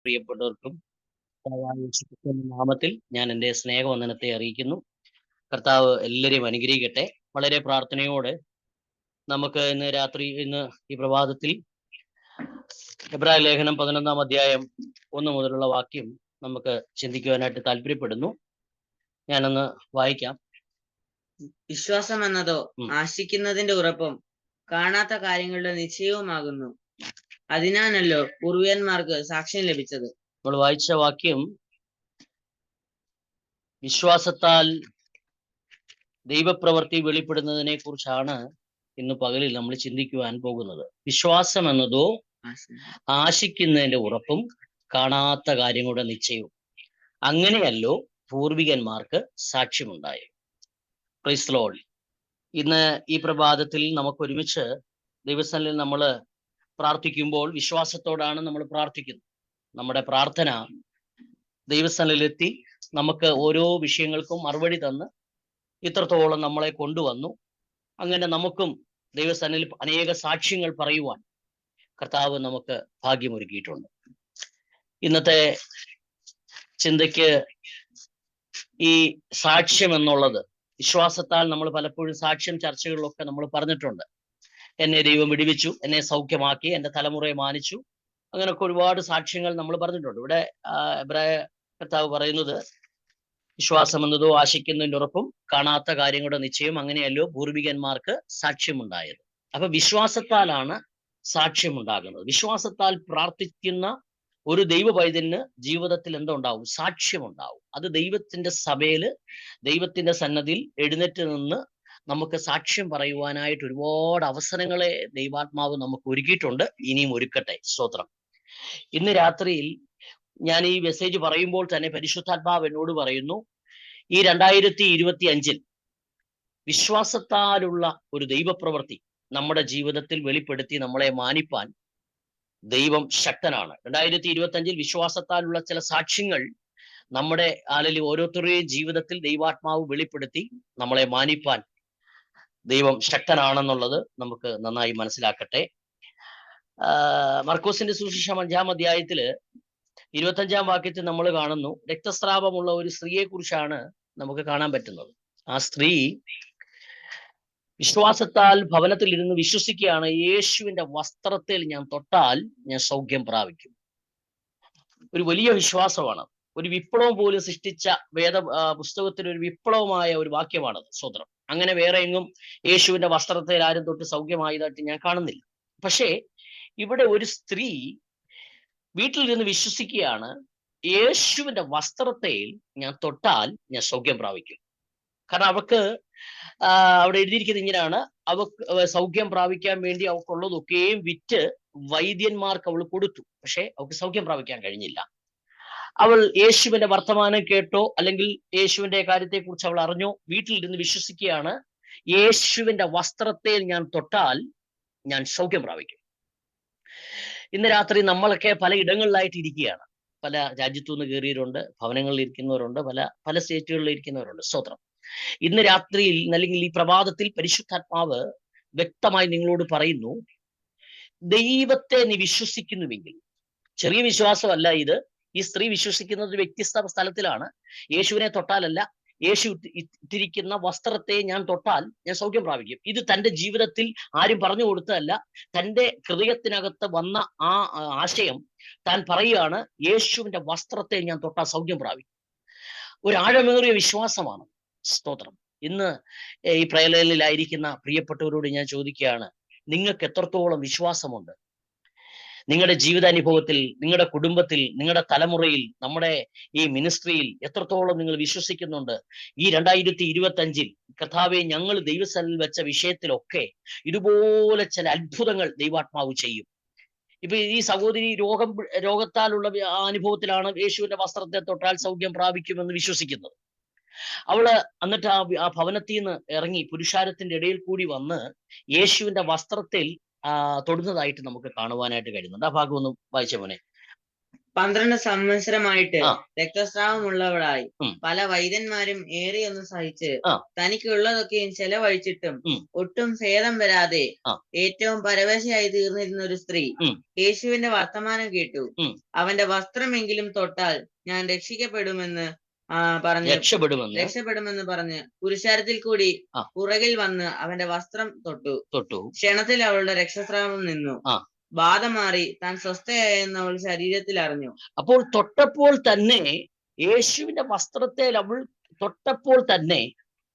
പ്രിയപ്പെട്ടവർക്കും നാമത്തിൽ ഞാൻ എൻ്റെ സ്നേഹവന്ദനത്തെ അറിയിക്കുന്നു. കർത്താവ് എല്ലാവരെയും അനുഗ്രഹിക്കട്ടെ. വളരെ പ്രാർത്ഥനയോടെ നമുക്ക് ഇന്ന് ഈ പ്രഭാതത്തിൽ എബ്രായ ലേഖനം 11 അധ്യായം 1 മുതലുള്ള വാക്യം നമുക്ക് ചിന്തിക്കുവാനായിട്ട് താല്പര്യപ്പെടുന്നു. ഞാനൊന്ന് വായിക്കാം. വിശ്വാസം എന്നതോ ആശിക്കുന്നതിന്റെ ഉറപ്പും കാണാത്ത കാര്യങ്ങളുടെ നിശ്ചയവുമാകുന്നു. അതിനാണല്ലോ പൂർവികന്മാർക്ക് സാക്ഷ്യം ലഭിച്ചത്. നമ്മൾ വായിച്ച വാക്യം വിശ്വാസത്താൽ ദൈവപ്രവൃത്തി വെളിപ്പെടുന്നതിനെ കുറിച്ചാണ് ഇന്ന് പകലിൽ നമ്മൾ ചിന്തിക്കുവാൻ പോകുന്നത്. വിശ്വാസം എന്നതോ ആശിക്കുന്നതിന്റെ ഉറപ്പും കാണാത്ത കാര്യങ്ങളുടെ നിശ്ചയവും. അങ്ങനെയല്ലോ പൂർവികന്മാർക്ക് സാക്ഷ്യമുണ്ടായി. Praise the lord. ഇന്ന് ഈ പ്രഭാതത്തിൽ നമുക്ക് ഒരുമിച്ച് ദൈവസന്നിധിയിൽ നമ്മൾ പ്രാർത്ഥിക്കുമ്പോൾ വിശ്വാസത്തോടാണ് നമ്മൾ പ്രാർത്ഥിക്കുന്നത്. നമ്മുടെ പ്രാർത്ഥന ദൈവസന്നിധിയിലെത്തി നമുക്ക് ഓരോ വിഷയങ്ങൾക്കും മറുപടി തന്ന് ഇത്രത്തോളം നമ്മളെ കൊണ്ടുവന്നു. അങ്ങനെ നമുക്കും ദൈവസന്നിധിയിൽ അനേക സാക്ഷ്യങ്ങൾ പറയുവാൻ കർത്താവ് നമുക്ക് ഭാഗ്യമൊരുക്കിയിട്ടുണ്ട്. ഇന്നത്തെ ചിന്തയ്ക്ക് ഈ സാക്ഷ്യം എന്നുള്ളത്, വിശ്വാസത്താൽ നമ്മൾ പലപ്പോഴും സാക്ഷ്യം ചർച്ചകളിലൊക്കെ നമ്മൾ പറഞ്ഞിട്ടുണ്ട്. എന്നെ ദൈവം വിടുവിച്ചു, എന്നെ സൗഖ്യമാക്കി, എൻ്റെ തലമുറയെ മാനിച്ചു, അങ്ങനെയൊക്കെ ഒരുപാട് സാക്ഷ്യങ്ങൾ നമ്മൾ പറഞ്ഞിട്ടുണ്ട്. ഇവിടെ എബ്രായ കർത്താവ് പറയുന്നത് വിശ്വാസം എന്നതോ ആശിക്കുന്നതിൻ്റെ ഉറപ്പും കാണാത്ത കാര്യങ്ങളുടെ നിശ്ചയം, അങ്ങനെയല്ലോ പൂർവികന്മാർക്ക് സാക്ഷ്യമുണ്ടായത്. അപ്പൊ വിശ്വാസത്താലാണ് സാക്ഷ്യമുണ്ടാകുന്നത്. വിശ്വാസത്താൽ പ്രാർത്ഥിക്കുന്ന ഒരു ദൈവ പൈതലിന് ജീവിതത്തിൽ എന്തുണ്ടാവും? സാക്ഷ്യമുണ്ടാവും. അത് ദൈവത്തിന്റെ സഭയില്, ദൈവത്തിന്റെ സന്നദ്ധിയിൽ എഴുന്നേറ്റ് നിന്ന് നമുക്ക് സാക്ഷ്യം പറയുവാനായിട്ട് ഒരുപാട് അവസരങ്ങളെ ദൈവാത്മാവ് നമുക്ക് ഒരുക്കിയിട്ടുണ്ട്. ഇനിയും ഒരുക്കട്ടെ. സ്തോത്രം. ഇന്ന് രാത്രിയിൽ ഞാൻ ഈ മെസ്സേജ് പറയുമ്പോൾ തന്നെ പരിശുദ്ധാത്മാവ് എന്നോട് പറയുന്നു, ഈ 2025 വിശ്വാസത്താലുള്ള ഒരു ദൈവപ്രവൃത്തി നമ്മുടെ ജീവിതത്തിൽ വെളിപ്പെടുത്തി നമ്മളെ മാനിപ്പാൻ ദൈവം ശക്തനാണ്. 2025 വിശ്വാസത്താലുള്ള ചില സാക്ഷ്യങ്ങൾ നമ്മുടെ അല്ലെങ്കിൽ ഓരോരുത്തരുടെയും ജീവിതത്തിൽ ദൈവാത്മാവ് വെളിപ്പെടുത്തി നമ്മളെ മാനിപ്പാൻ ദൈവം ശക്തനാണെന്നുള്ളത് നമുക്ക് നന്നായി മനസ്സിലാക്കട്ടെ. മർക്കോസിന്റെ സുവിശേഷം 5-ാം അധ്യായത്തില് 25-ാം വാക്യത്തിൽ നമ്മൾ കാണുന്നു, രക്തസ്രാവമുള്ള ഒരു സ്ത്രീയെ കുറിച്ചാണ് നമുക്ക് കാണാൻ പറ്റുന്നത്. ആ സ്ത്രീ വിശ്വാസത്താൽ ഭവനത്തിൽ ഇരുന്ന് വിശ്വസിക്കുകയാണ്, യേശുവിന്റെ വസ്ത്രത്തിൽ ഞാൻ തൊട്ടാൽ ഞാൻ സൗഖ്യം പ്രാപിക്കും. ഒരു വലിയ വിശ്വാസമാണ്. ഒരു വിപ്ലവം പോലും സൃഷ്ടിച്ച പുസ്തകത്തിൽ ഒരു വിപ്ലവമായ ഒരു വാക്യമാണത്. സ്വതന്ത്രം. അങ്ങനെ വേറെ എങ്ങും യേശുവിന്റെ വസ്ത്രത്തിൽ ആരും തൊട്ട് സൗഖ്യമായതായിട്ട് ഞാൻ കാണുന്നില്ല. പക്ഷേ ഇവിടെ ഒരു സ്ത്രീ വീട്ടിലിരുന്ന് വിശ്വസിക്കുകയാണ്, യേശുവിന്റെ വസ്ത്രത്തിൽ ഞാൻ തൊട്ടാൽ ഞാൻ സൗഖ്യം പ്രാപിക്കും. കാരണം അവൾക്ക് അവിടെ എഴുതിയിരിക്കുന്നത് ഇങ്ങനെയാണ്, അവൾക്ക് സൗഖ്യം പ്രാപിക്കാൻ വേണ്ടി അവൾക്കുള്ളതൊക്കെയും വിറ്റ് വൈദ്യന്മാർക്ക് അവൾ കൊടുത്തു. പക്ഷെ അവൾക്ക് സൗഖ്യം പ്രാപിക്കാൻ കഴിഞ്ഞില്ല. അവൾ യേശുവിന്റെ വർത്തമാനം കേട്ടോ അല്ലെങ്കിൽ യേശുവിന്റെ കാര്യത്തെക്കുറിച്ച് അവൾ അറിഞ്ഞോ, വീട്ടിലിരുന്ന് വിശ്വസിക്കുകയാണ്, യേശുവിന്റെ വസ്ത്രത്തിൽ ഞാൻ തൊട്ടാൽ ഞാൻ സൗഖ്യം പ്രാപിക്കും. ഇന്ന് രാത്രി നമ്മളൊക്കെ പല ഇടങ്ങളിലായിട്ട് ഇരിക്കുകയാണ്. പല രാജ്യത്തു നിന്ന് കയറിയവരുണ്ട്, ഭവനങ്ങളിൽ ഇരിക്കുന്നവരുണ്ട്, പല സ്റ്റേറ്റുകളിൽ ഇരിക്കുന്നവരുണ്ട്. സ്തോത്രം. ഇന്ന് രാത്രിയിൽ അല്ലെങ്കിൽ ഈ പ്രഭാതത്തിൽ പരിശുദ്ധാത്മാവ് വ്യക്തമായി നിങ്ങളോട് പറയുന്നു, ദൈവത്തെ നീ വിശ്വസിക്കുന്നുവെങ്കിൽ, ചെറിയ വിശ്വാസമല്ല ഇത്. ഈ സ്ത്രീ വിശ്വസിക്കുന്നത് വ്യത്യസ്ത സ്ഥലത്തിലാണ്. യേശുവിനെ തൊട്ടാലല്ല, യേശു ഇട്ടിരിക്കുന്ന വസ്ത്രത്തെ ഞാൻ തൊട്ടാൽ ഞാൻ സൗഖ്യം പ്രാപിക്കും. ഇത് തൻ്റെ ജീവിതത്തിൽ ആരും പറഞ്ഞു കൊടുത്തതല്ല, തൻ്റെ ഹൃദയത്തിനകത്ത് വന്ന ആ ആശയം താൻ പറയുകയാണ്, യേശുവിന്റെ വസ്ത്രത്തെ ഞാൻ തൊട്ടാൽ സൗഖ്യം പ്രാപിക്കും. ഒരു ആഴമേറിയ വിശ്വാസമാണ്. സ്തോത്രം. ഇന്ന് ഈ പ്രയലയിലായിരിക്കുന്ന പ്രിയപ്പെട്ടവരോട് ഞാൻ ചോദിക്കുകയാണ്, നിങ്ങൾക്ക് എത്രത്തോളം വിശ്വാസമുണ്ട്? നിങ്ങളുടെ ജീവിതാനുഭവത്തിൽ, നിങ്ങളുടെ കുടുംബത്തിൽ, നിങ്ങളുടെ തലമുറയിൽ, നമ്മുടെ ഈ മിനിസ്ട്രിയിൽ എത്രത്തോളം നിങ്ങൾ വിശ്വസിക്കുന്നുണ്ട്? ഈ 2025 കർത്താവെ, ഞങ്ങൾ ദൈവസന്നിധിയിൽ വെച്ച വിഷയത്തിലൊക്കെ ഇതുപോലെ ചില അത്ഭുതങ്ങൾ ദൈവാത്മാവ് ചെയ്യും. ഇപ്പൊ ഈ സഹോദരി രോഗത്താലുള്ള അനുഭവത്തിലാണ് യേശുവിന്റെ വസ്ത്രത്തെ തൊട്ടാൽ സൗഖ്യം പ്രാപിക്കുമെന്ന് വിശ്വസിക്കുന്നത്. അവള് എന്നിട്ട് ആ ഭവനത്തിൽ നിന്ന് ഇറങ്ങി പുരുഷാരത്തിന്റെ ഇടയിൽ കൂടി വന്ന് യേശുവിന്റെ വസ്ത്രത്തിൽ തൊടുന്നതായിട്ട് നമുക്ക് കാണുവാനായിട്ട് കഴിയുന്നുണ്ട്. ആ ഭാഗം ഒന്ന് വായിച്ച മോനെ. 12 സംവത്സരമായിട്ട് ആ. രക്തസ്രാവമുള്ളവളായി ഉം. പല വൈദ്യന്മാരും ഏറിയൊന്നും സഹിച്ച് ആ. തനിക്കുള്ളതൊക്കെയും ചെലവഴിച്ചിട്ടും ഉം. ഒട്ടും ഭേദം വരാതെ ആ. ഏറ്റവും പരവശയായി തീർന്നിരുന്ന ഒരു സ്ത്രീ ഉം. യേശുവിന്റെ വർത്തമാനം കേട്ടു. ഉം. അവന്റെ വസ്ത്രമെങ്കിലും തൊട്ടാൽ ഞാൻ രക്ഷിക്കപ്പെടുമെന്ന് രക്ഷപ്പെടുമെന്ന് പറഞ്ഞ് പുരുഷാരത്തിൽ കൂടി ആ. പുറകിൽ വന്ന് അവന്റെ വസ്ത്രം തൊട്ടു. ക്ഷണത്തിൽ അവളുടെ രക്തസ്രാവം നിന്നു. ആ. ബാധ മാറി താൻ സ്വസ്ഥയായെന്ന് അവൾ ശരീരത്തിൽ അറിഞ്ഞു. അപ്പോൾ തൊട്ടപ്പോൾ തന്നെ യേശുവിന്റെ വസ്ത്രത്തിൽ അവൾ തൊട്ടപ്പോൾ തന്നെ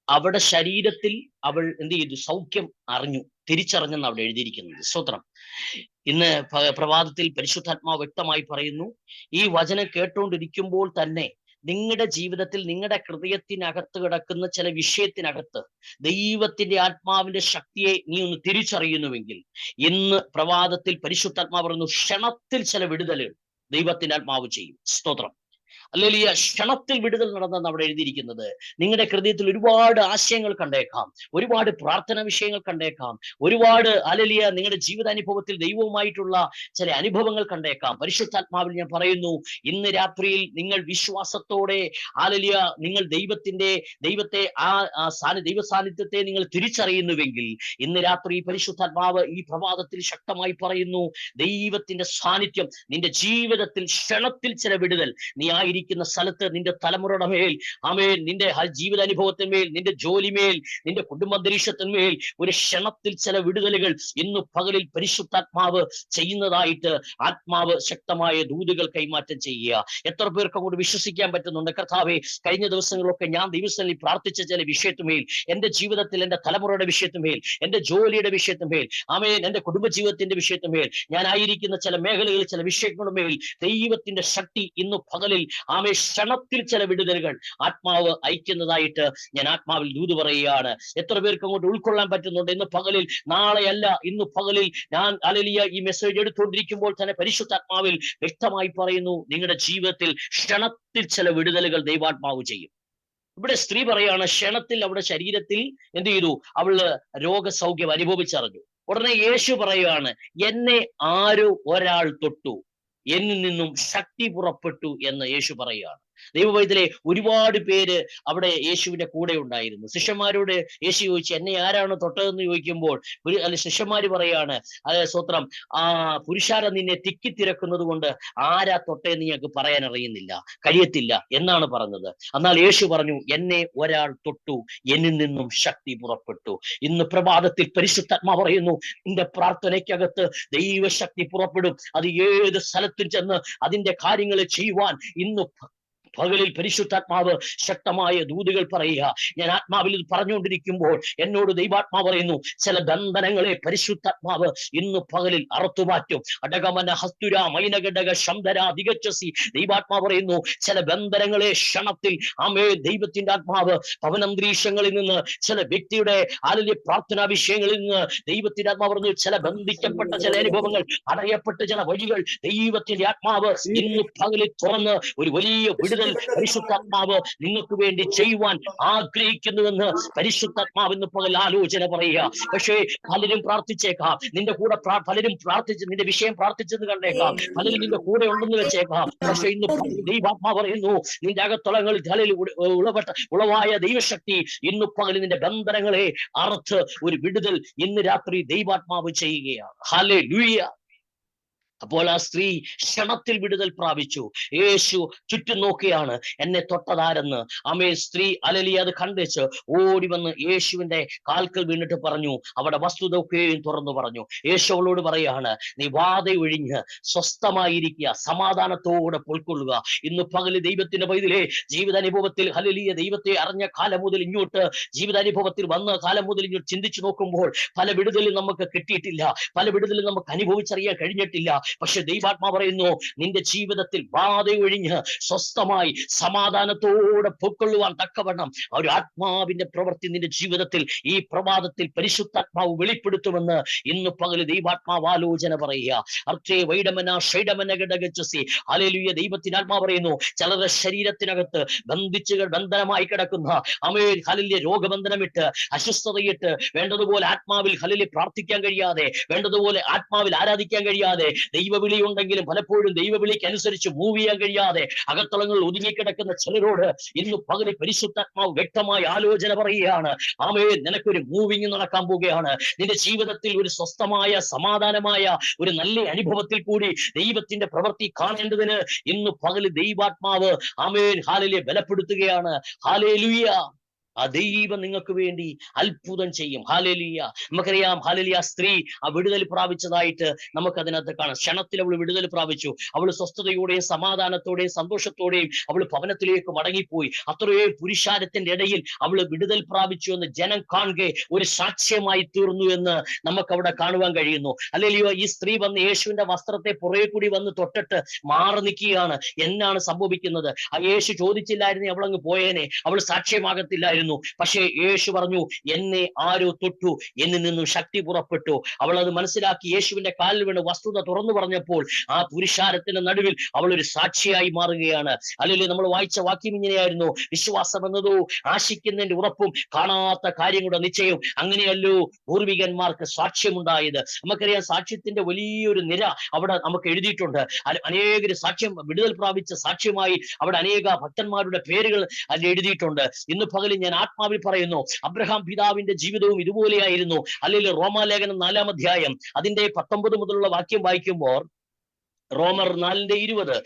അവളുടെ ശരീരത്തിൽ അവൾ എന്ത് ചെയ്തു? സൗഖ്യം അറിഞ്ഞു, തിരിച്ചറിഞ്ഞെന്ന് അവിടെ എഴുതിയിരിക്കുന്നത്. സ്തോത്രം. ഇന്ന് പ്രഭാതത്തിൽ പരിശുദ്ധാത്മാവ് വ്യക്തമായി പറയുന്നു, ഈ വചനം കേട്ടുകൊണ്ടിരിക്കുമ്പോൾ തന്നെ നിങ്ങളുടെ ജീവിതത്തിൽ, നിങ്ങളുടെ ഹൃദയത്തിനകത്ത് കിടക്കുന്ന ചില വിഷയത്തിനകത്ത് ദൈവത്തിന്റെ ആത്മാവിന്റെ ശക്തിയെ നീ ഒന്ന് തിരിച്ചറിയുന്നുവെങ്കിൽ, ഇന്ന് പ്രഭാതത്തിൽ പരിശുദ്ധാത്മാവ് പറയുന്നു, ക്ഷണത്തിൽ ചില വിടുതലുകൾ ദൈവത്തിന്റെ ആത്മാവ് ചെയ്യും. സ്തോത്രം. ഹല്ലേലൂയ. ക്ഷണത്തിൽ വിടുതൽ നടന്നെന്ന് അവിടെ എഴുതിയിരിക്കുന്നത്. നിങ്ങളുടെ ഹൃദയത്തിൽ ഒരുപാട് ആശയങ്ങൾ കണ്ടേക്കാം, ഒരുപാട് പ്രാർത്ഥന വിഷയങ്ങൾ കണ്ടേക്കാം, ഒരുപാട് ഹല്ലേലൂയ നിങ്ങളുടെ ജീവിതാനുഭവത്തിൽ ദൈവവുമായിട്ടുള്ള ചില അനുഭവങ്ങൾ കണ്ടേക്കാം. പരിശുദ്ധാത്മാവിൽ ഞാൻ പറയുന്നു, ഇന്ന് രാത്രിയിൽ നിങ്ങൾ വിശ്വാസത്തോടെ ഹല്ലേലൂയ നിങ്ങൾ ദൈവത്തെ ദൈവ സാന്നിധ്യത്തെ നിങ്ങൾ തിരിച്ചറിയുന്നുവെങ്കിൽ, ഇന്ന് രാത്രി പരിശുദ്ധാത്മാവ് ഈ പ്രഭാതത്തിൽ ശക്തമായി പറയുന്നു, ദൈവത്തിന്റെ സാന്നിധ്യം നിന്റെ ജീവിതത്തിൽ ക്ഷണത്തിൽ ചില വിടുതൽ, നീ ആയിരിക്കുന്ന സ്ഥലത്ത്, നിന്റെ തലമുറയുടെ മേൽ, ആമേൻ, നിന്റെ ജീവിതാനുഭവത്തിന്മേൽ, നിന്റെ ജോലിമേൽ, നിന്റെ കുടുംബാന്തരീക്ഷത്തിന്മേൽ ഒരു ക്ഷണത്തിൽ ചില വിടുതലുകൾ ഇന്ന് പകലിൽ പരിശുദ്ധാത്മാവ് ചെയ്യുന്നതായിട്ട് ആത്മാവ് ശക്തമായ ദൂതുകൾ കൈമാറ്റം ചെയ്യുക. എത്ര പേർക്ക് അങ്ങോട്ട് വിശ്വസിക്കാൻ പറ്റുന്നുണ്ട്? കർത്താവേ, കഴിഞ്ഞ ദിവസങ്ങളൊക്കെ ഞാൻ ദൈവസ്ഥലിൽ പ്രാർത്ഥിച്ച ചില വിഷയത്തുമേൽ, എന്റെ ജീവിതത്തിൽ, എന്റെ തലമുറയുടെ വിഷയത്തുമേൽ, എന്റെ ജോലിയുടെ വിഷയത്തുമേൽ, ആമേൻ, എന്റെ കുടുംബജീവിതത്തിന്റെ വിഷയത്തുമേൽ, ഞാനായിരിക്കുന്ന ചില മേഖലകളിൽ, ചില വിഷയങ്ങളുമേൽ ദൈവത്തിന്റെ ശക്തി ഇന്ന് പകലിൽ ക്ഷണത്തിൽ ചില വിടുതലുകൾ ആത്മാവ് അയക്കുന്നതായിട്ട് ഞാൻ ആത്മാവിൽ ദൂത് പറയുകയാണ്. എത്ര പേർക്ക് അങ്ങോട്ട് ഉൾക്കൊള്ളാൻ പറ്റുന്നുണ്ട്? ഇന്ന് പകലിൽ, നാളെയല്ല, ഇന്ന് പകലിൽ ഞാൻ ഹല്ലേലൂയ ഈ മെസ്സേജ് എടുത്തുകൊണ്ടിരിക്കുമ്പോൾ തന്നെ പരിശുദ്ധാത്മാവിൽ വ്യക്തമായി പറയുന്നു, നിങ്ങളുടെ ജീവിതത്തിൽ ക്ഷണത്തിൽ ചില വിടുതലുകൾ ദൈവാത്മാവ് ചെയ്യും. ഇവിടെ സ്ത്രീ പറയാണ്, ക്ഷണത്തിൽ അവളുടെ ശരീരത്തിൽ എന്ത് ചെയ്തു? അവള് രോഗസൗഖ്യം അനുഭവിച്ചറിഞ്ഞു. ഉടനെ യേശു പറയുകയാണ്, എന്നെ ആരോ ഒരാൾ തൊട്ടു, എന്നിൽ നിന്നും ശക്തി പുറപ്പെട്ടു എന്ന് യേശു പറയുകയാണ്. ദൈവവൈദ്യത്തിലെ ഒരുപാട് പേര് അവിടെ യേശുവിന്റെ കൂടെ ഉണ്ടായിരുന്നു. ശിഷ്യന്മാരോട് യേശു ചോദിച്ചു, എന്നെ ആരാണ് തൊട്ടതെന്ന് ചോദിക്കുമ്പോൾ ശിഷ്യന്മാര് പറയാണ്, സ്തോത്രം, പുരുഷാരം നിന്നെ തിക്കിത്തിരക്കുന്നത് കൊണ്ട് ആരാ തൊട്ടേന്ന് ഞങ്ങൾക്ക് പറയാൻ കഴിയത്തില്ല എന്നാണ് പറഞ്ഞത്. എന്നാൽ യേശു പറഞ്ഞു, എന്നെ ഒരാൾ തൊട്ടു, എന്നിൽ നിന്നും ശക്തി പുറപ്പെട്ടു. ഇന്ന് പ്രഭാതത്തിൽ പരിശുദ്ധാത്മാ പറയുന്നു, നിന്റെ പ്രാർത്ഥനയ്ക്കകത്ത് ദൈവശക്തി പുറപ്പെടും. അത് ഏത് സ്ഥലത്തും ചെന്ന് അതിന്റെ കാര്യങ്ങൾ ചെയ്യുവാൻ ഇന്ന് പകലിൽ പരിശുദ്ധാത്മാവ് ശക്തമായ ദൂതുകൾ പറയുക. ഞാൻ ആത്മാവിൽ ഇത് പറഞ്ഞുകൊണ്ടിരിക്കുമ്പോൾ എന്നോട് ദൈവാത്മാവ് പറയുന്നു, ചില ബന്ധനങ്ങളെ പരിശുദ്ധാത്മാവ് ഇന്ന് പകലിൽ അറുത്തുമാറ്റും. അടകമന ഹസ്തുര മൈനഘടക ശംധര ദിഗച്ചസി. ദൈവാത്മാവ് പറയുന്നു, ചില ബന്ധനങ്ങളെ ക്ഷണത്തിൽ ദൈവത്തിന്റെ ആത്മാവ് ഭവനന്തരീക്ഷങ്ങളിൽ നിന്ന്, ചില വ്യക്തിയുടെ പ്രാർത്ഥനാ വിഷയങ്ങളിൽ നിന്ന് ദൈവത്തിന്റെ ആത്മാവ് പറഞ്ഞു, ചില ബന്ധിക്കപ്പെട്ട ചില അനുഭവങ്ങൾ, അടയപ്പെട്ട ചില വഴികൾ ദൈവത്തിന്റെ ആത്മാവ് ഇന്ന് പകലിൽ തുറന്ന് ഒരു വലിയ വിടുതൽ പരിശുദ്ധാത്മാവ് നിങ്ങൾക്ക് വേണ്ടി ചെയ്യുവാൻ ആഗ്രഹിക്കുന്നുവെന്ന് പരിശുദ്ധാത്മാവ് ഇന്ന് പകൽ ആലോചന പറയുക. പക്ഷേ പലരും പ്രാർത്ഥിച്ചേക്കാം, നിന്റെ കൂടെ പലരും പ്രാർത്ഥിച്ച് നിന്റെ വിഷയം പ്രാർത്ഥിച്ചെന്ന് കണ്ടേക്കാം, പലരും നിന്റെ കൂടെ ഉണ്ടെന്ന് വെച്ചേക്കാം. പക്ഷെ ഇന്ന് ദൈവാത്മാവ് പറയുന്നു, നിന്റെ അകത്തളങ്ങളിൽ തലയിൽ ഉളവായ ദൈവശക്തി ഇന്ന് പകൽ നിന്റെ ബന്ധനങ്ങളെ അറുത്ത് ഒരു വിടുതൽ ഇന്ന് രാത്രി ദൈവാത്മാവ് ചെയ്യുകയാണ്. ഹല്ലേലൂയ. അപ്പോൾ ആ സ്ത്രീ ക്ഷണത്തിൽ വിടുതൽ പ്രാപിച്ചു. യേശു ചുറ്റും നോക്കിയാണ്, എന്നെ തൊട്ടതാരെന്ന്. സ്ത്രീ ഹല്ലേലൂയ അത് കണ്ടുവെച്ച് ഓടി വന്ന് യേശുവിന്റെ കാൽക്കൽ വീണിട്ട് പറഞ്ഞു, അവിടെ വസ്തുത ഒക്കെയും തുറന്നു പറഞ്ഞു. യേശു അവളോട് പറയാണ്, നീ വാത ഒഴിഞ്ഞ് സ്വസ്ഥമായിരിക്കുക, സമാധാനത്തോടെ പൊയ്ക്കൊള്ളുക. ഇന്ന് പകല് ദൈവത്തിന്റെ പൈതലേ, ജീവിതാനുഭവത്തിൽ ഹല്ലേലൂയ ദൈവത്തെ അറിഞ്ഞ കാലം മുതൽ ഇങ്ങോട്ട്, ജീവിതാനുഭവത്തിൽ വന്ന കാലം മുതൽ ഇങ്ങോട്ട് ചിന്തിച്ചു നോക്കുമ്പോൾ പല വിടുതലും നമുക്ക് കിട്ടിയിട്ടില്ല, പല വിടുതലും നമുക്ക് അനുഭവിച്ചറിയാൻ കഴിഞ്ഞിട്ടില്ല. പക്ഷെ ദൈവാത്മാ പറയുന്നു, നിന്റെ ജീവിതത്തിൽ ബാധ ഒഴിഞ്ഞ് സ്വസ്ഥമായി സമാധാനത്തോടെ പൊക്കൊള്ളുവാൻ തക്കവണ്ണം ഒരു ആത്മാവിന്റെ പ്രവൃത്തി നിന്റെ ജീവിതത്തിൽ ഈ പ്രഭാതത്തിൽ പരിശുദ്ധാത്മാവ് വെളിപ്പെടുത്തുമെന്ന് ഇന്ന് പകല് ദൈവാത്മാവ് ആലോചന പറയുക. അർത്ഥേ വൈഡമന ഷൈഡമന ഘടകച്ചസി. ഹല്ലേലൂയ. ദൈവത്തിന്റെ ആത്മാവ് പറയുന്നു, ചിലരുടെ ശരീരത്തിനകത്ത് ബന്ധനമായി കിടക്കുന്ന ഹല്ലേലൂയ രോഗബന്ധനമിട്ട്, അസ്വസ്ഥതയിട്ട്, വേണ്ടതുപോലെ ആത്മാവിൽ ഹല്ലേലൂയ പ്രാർത്ഥിക്കാൻ കഴിയാതെ, വേണ്ടതുപോലെ ആത്മാവിൽ ആരാധിക്കാൻ കഴിയാതെ ദൈവവിളി ഉണ്ടെങ്കിലും പലപ്പോഴും ദൈവവിളിക്ക് അനുസരിച്ച് മൂവ് ചെയ്യാൻ കഴിയാതെ അകത്തളങ്ങളിൽ ഒതുങ്ങിക്കിടക്കുന്ന ചിലരോട് ഇന്ന് പകല് പരിശുദ്ധാത്മാവ് വ്യക്തമായ ആലോചന പറയുകയാണ്. ആമേൻ, നിനക്കൊരു മൂവിങ് നടക്കാൻ പോവുകയാണ്. നിന്റെ ജീവിതത്തിൽ ഒരു സ്വസ്ഥമായ സമാധാനമായ ഒരു നല്ല അനുഭവത്തിൽ കൂടി ദൈവത്തിന്റെ പ്രവൃത്തി കാണേണ്ടതിന് ഇന്ന് പകല് ദൈവാത്മാവ് ആമേൻ ഹാലേലൂയ ബലപ്പെടുത്തുകയാണ്. ഹാലേലൂയ. ആ ദൈവം നിങ്ങൾക്ക് വേണ്ടി അത്ഭുതം ചെയ്യും. ഹാലേലൂയ. നമുക്കറിയാം ഹാലേലൂയ, സ്ത്രീ ആ വിടുതൽ പ്രാപിച്ചതായിട്ട് നമുക്ക് അതിനകത്ത് കാണാം. ക്ഷണത്തിൽ അവൾ വിടുതൽ പ്രാപിച്ചു. അവൾ സ്വസ്ഥതയോടെയും സമാധാനത്തോടെയും സന്തോഷത്തോടെയും അവൾ ഭവനത്തിലേക്ക് മടങ്ങിപ്പോയി. അത്രയും പുരുഷാരത്തിന്റെ ഇടയിൽ അവൾ വിടുതൽ പ്രാപിച്ചു എന്ന് ജനം കാണുക ഒരു സാക്ഷ്യമായി തീർന്നു എന്ന് നമുക്ക് അവിടെ കാണുവാൻ കഴിയുന്നു. അല്ലെങ്കിലോ ഈ സ്ത്രീ വന്ന് യേശുവിന്റെ വസ്ത്രത്തെ പുറകെ കൂടി വന്ന് തൊട്ടിട്ട് മാറി നിൽക്കുകയാണ്. എന്നാണ് സംഭവിക്കുന്നത്? ആ യേശു ചോദിച്ചില്ലായിരുന്നു അവളങ്ങ് പോയേനെ, അവൾ സാക്ഷ്യമാകത്തില്ലായിരുന്നു. പക്ഷേ യേശു പറഞ്ഞു, എന്നെ ആരോ തൊട്ടു, എന്നിൽ നിന്നും ശക്തി പുറപ്പെട്ടു. അവൾ അത് മനസ്സിലാക്കി യേശുവിന്റെ കാലിൽ വീണ് വസ്തുത തുറന്നു പറഞ്ഞപ്പോൾ ആ പുരുഷാരത്തിന്റെ നടുവിൽ അവൾ ഒരു സാക്ഷിയായി മാറുകയാണ്. അല്ലെങ്കിൽ നമ്മൾ വായിച്ച വാക്യം ഇങ്ങനെയായിരുന്നു, വിശ്വാസം എന്നതോ ആശിക്കുന്നതിന്റെ ഉറപ്പും കാണാത്ത കാര്യങ്ങളുടെ നിശ്ചയവും. അങ്ങനെയല്ലോ പൂർവികന്മാർക്ക് സാക്ഷ്യമുണ്ടായത്. നമുക്കറിയാം സാക്ഷ്യത്തിന്റെ വലിയൊരു നിര അവിടെ നമുക്ക് എഴുതിയിട്ടുണ്ട്. അനേകര് സാക്ഷ്യം വിടുതൽ പ്രാപിച്ച സാക്ഷ്യമായി അവിടെ അനേക ഭക്തന്മാരുടെ പേരുകൾ അതിൽ എഴുതിയിട്ടുണ്ട്. ഇന്ന് പകലും ഞാൻ ആത്മാവിൽ പറയുന്നു, അബ്രഹാം പിതാവിന്റെ ജീവിതവും ഇതുപോലെയായിരുന്നു. അല്ലെങ്കിൽ റോമാലേഖനം 4-ാം അധ്യായം അതിന്റെ 19 മുതലുള്ള വാക്യം വായിക്കുമ്പോൾ, റോമർ 4:20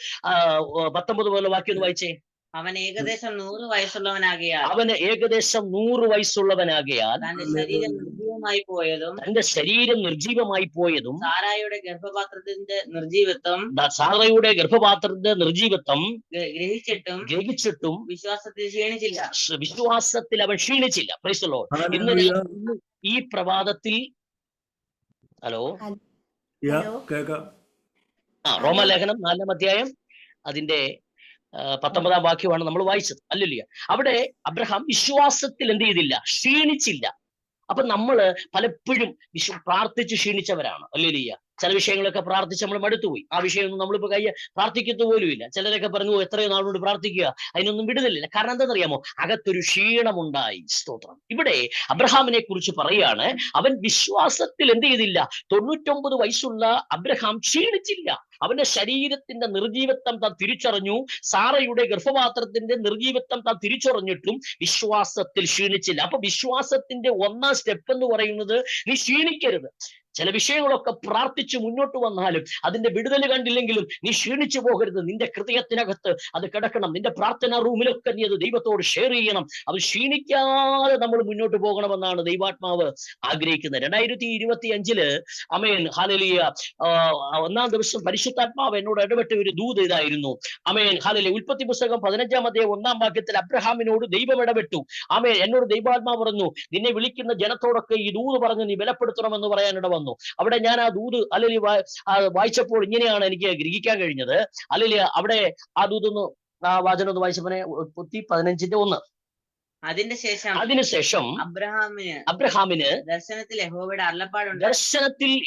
19 മുതലുള്ള വാക്യം ഒന്ന് വായിച്ചേ. അവൻ ഏകദേശം 100 വയസ്സുള്ളവനാകിയാൽ അവന് ഏകദേശം 100 വയസ്സുള്ളവനാകിയാൽ തന്റെ ശരീരം നിർജീവമായി പോയതും തന്റെ ശരീരം നിർജീവമായി പോയതും സാറായുടെ ഗർഭപാത്രത്തിന്റെ നിർജീവത്വം ഗ്രഹിച്ചിട്ടും വിശ്വാസത്തിൽ ക്ഷീണിച്ചില്ല. വിശ്വാസത്തിൽ അവൻ ക്ഷീണിച്ചില്ല. Price the lord. ഇന്ന് ഈ പ്രഭാതത്തിൽ ഹലോ റോമാലേഖനം 4-ാം അധ്യായം അതിന്റെ 19-ാം വാക്യമാണ് നമ്മൾ വായിച്ചത്. അല്ലല്ലോ, അവിടെ അബ്രഹാം വിശ്വാസത്തിൽ എന്ത് ചെയ്തില്ല? ക്ഷീണിച്ചില്ല. അപ്പൊ നമ്മള് പലപ്പോഴും പ്രാർത്ഥിച്ച് ക്ഷീണിച്ചവരാണ്. അല്ലല്ലോ, ചില വിഷയങ്ങളൊക്കെ പ്രാർത്ഥിച്ച് നമ്മൾ മടുത്തുപോയി. ആ വിഷയമൊന്നും നമ്മളിപ്പോ പ്രാർത്ഥിക്കത്തു പോലും ഇല്ല. ചിലരൊക്കെ പറഞ്ഞു, എത്രയോ നാളോട് പ്രാർത്ഥിക്കുക, അതിനൊന്നും വിടുതലില്ല. കാരണം എന്താണെന്നറിയാമോ? അകത്തൊരു ക്ഷീണമുണ്ടായി. സ്തോത്രം. ഇവിടെ അബ്രഹാമിനെ കുറിച്ച് പറയാണ്, അവൻ വിശ്വാസത്തിൽ എന്ത് ചെയ്തില്ല? 99 വയസ്സുള്ള അബ്രഹാം ക്ഷീണിച്ചില്ല. അവന്റെ ശരീരത്തിന്റെ നിർജീവത്വം താൻ തിരിച്ചറിഞ്ഞു. സാറയുടെ ഗർഭപാത്രത്തിന്റെ നിർജീവത്വം താൻ തിരിച്ചറിഞ്ഞിട്ടും വിശ്വാസത്തിൽ ക്ഷീണിച്ചില്ല. അപ്പൊ വിശ്വാസത്തിന്റെ 1-ാം സ്റ്റെപ്പ് എന്ന് പറയുന്നത് നീ ക്ഷീണിക്കരുത്. ചില വിഷയങ്ങളൊക്കെ പ്രാർത്ഥിച്ച് മുന്നോട്ട് വന്നാലും അതിന്റെ വിടുതൽ കണ്ടില്ലെങ്കിലും നീ ക്ഷീണിച്ചു പോകരുത്. നിന്റെ ഹൃദയത്തിനകത്ത് അത് കിടക്കണം. നിന്റെ പ്രാർത്ഥനാ റൂമിലൊക്കെ നീ അത് ദൈവത്തോട് ഷെയർ ചെയ്യണം. അത് ക്ഷീണിക്കാതെ നമ്മൾ മുന്നോട്ട് പോകണമെന്നാണ് ദൈവാത്മാവ് ആഗ്രഹിക്കുന്നത്. 2025 അമേൻ ഹല്ലേലൂയ 1-ാം ദിവസം പരിശുദ്ധാത്മാവ് എന്നോട് ഇടപെട്ട ഒരു ദൂത് ഇതായിരുന്നു. അമേൻ ഹല്ലേലൂയ. ഉൽപ്പത്തി പുസ്തകം 15-ാം അധ്യായം 1-ാം വാക്യത്തിൽ അബ്രഹാമിനോട് ദൈവം ഇടപെട്ടു. അമേൻ. എന്നോട് ദൈവാത്മാവ് പറഞ്ഞു, നിന്നെ വിളിക്കുന്ന ജനത്തോടൊക്കെ ഈ ദൂത് പറഞ്ഞ് നീ ബലപ്പെടുത്തണമെന്ന് പറയാനിട വന്നു. അവിടെ ഞാൻ ആ ദൂത് അല്ലെങ്കിൽ വായിച്ചപ്പോൾ ഇങ്ങനെയാണ് എനിക്ക് ഗ്രഹിക്കാൻ കഴിഞ്ഞത്. അല്ലെങ്കിൽ അവിടെ ആ ദൂതൊന്ന് ആ വാചനം ഒന്ന് വായിച്ചപ്പോനെ, ഉൽപ്പത്തി 15-1. അതിനുശേഷം അബ്രഹാമിന് ദർശനത്തിൽ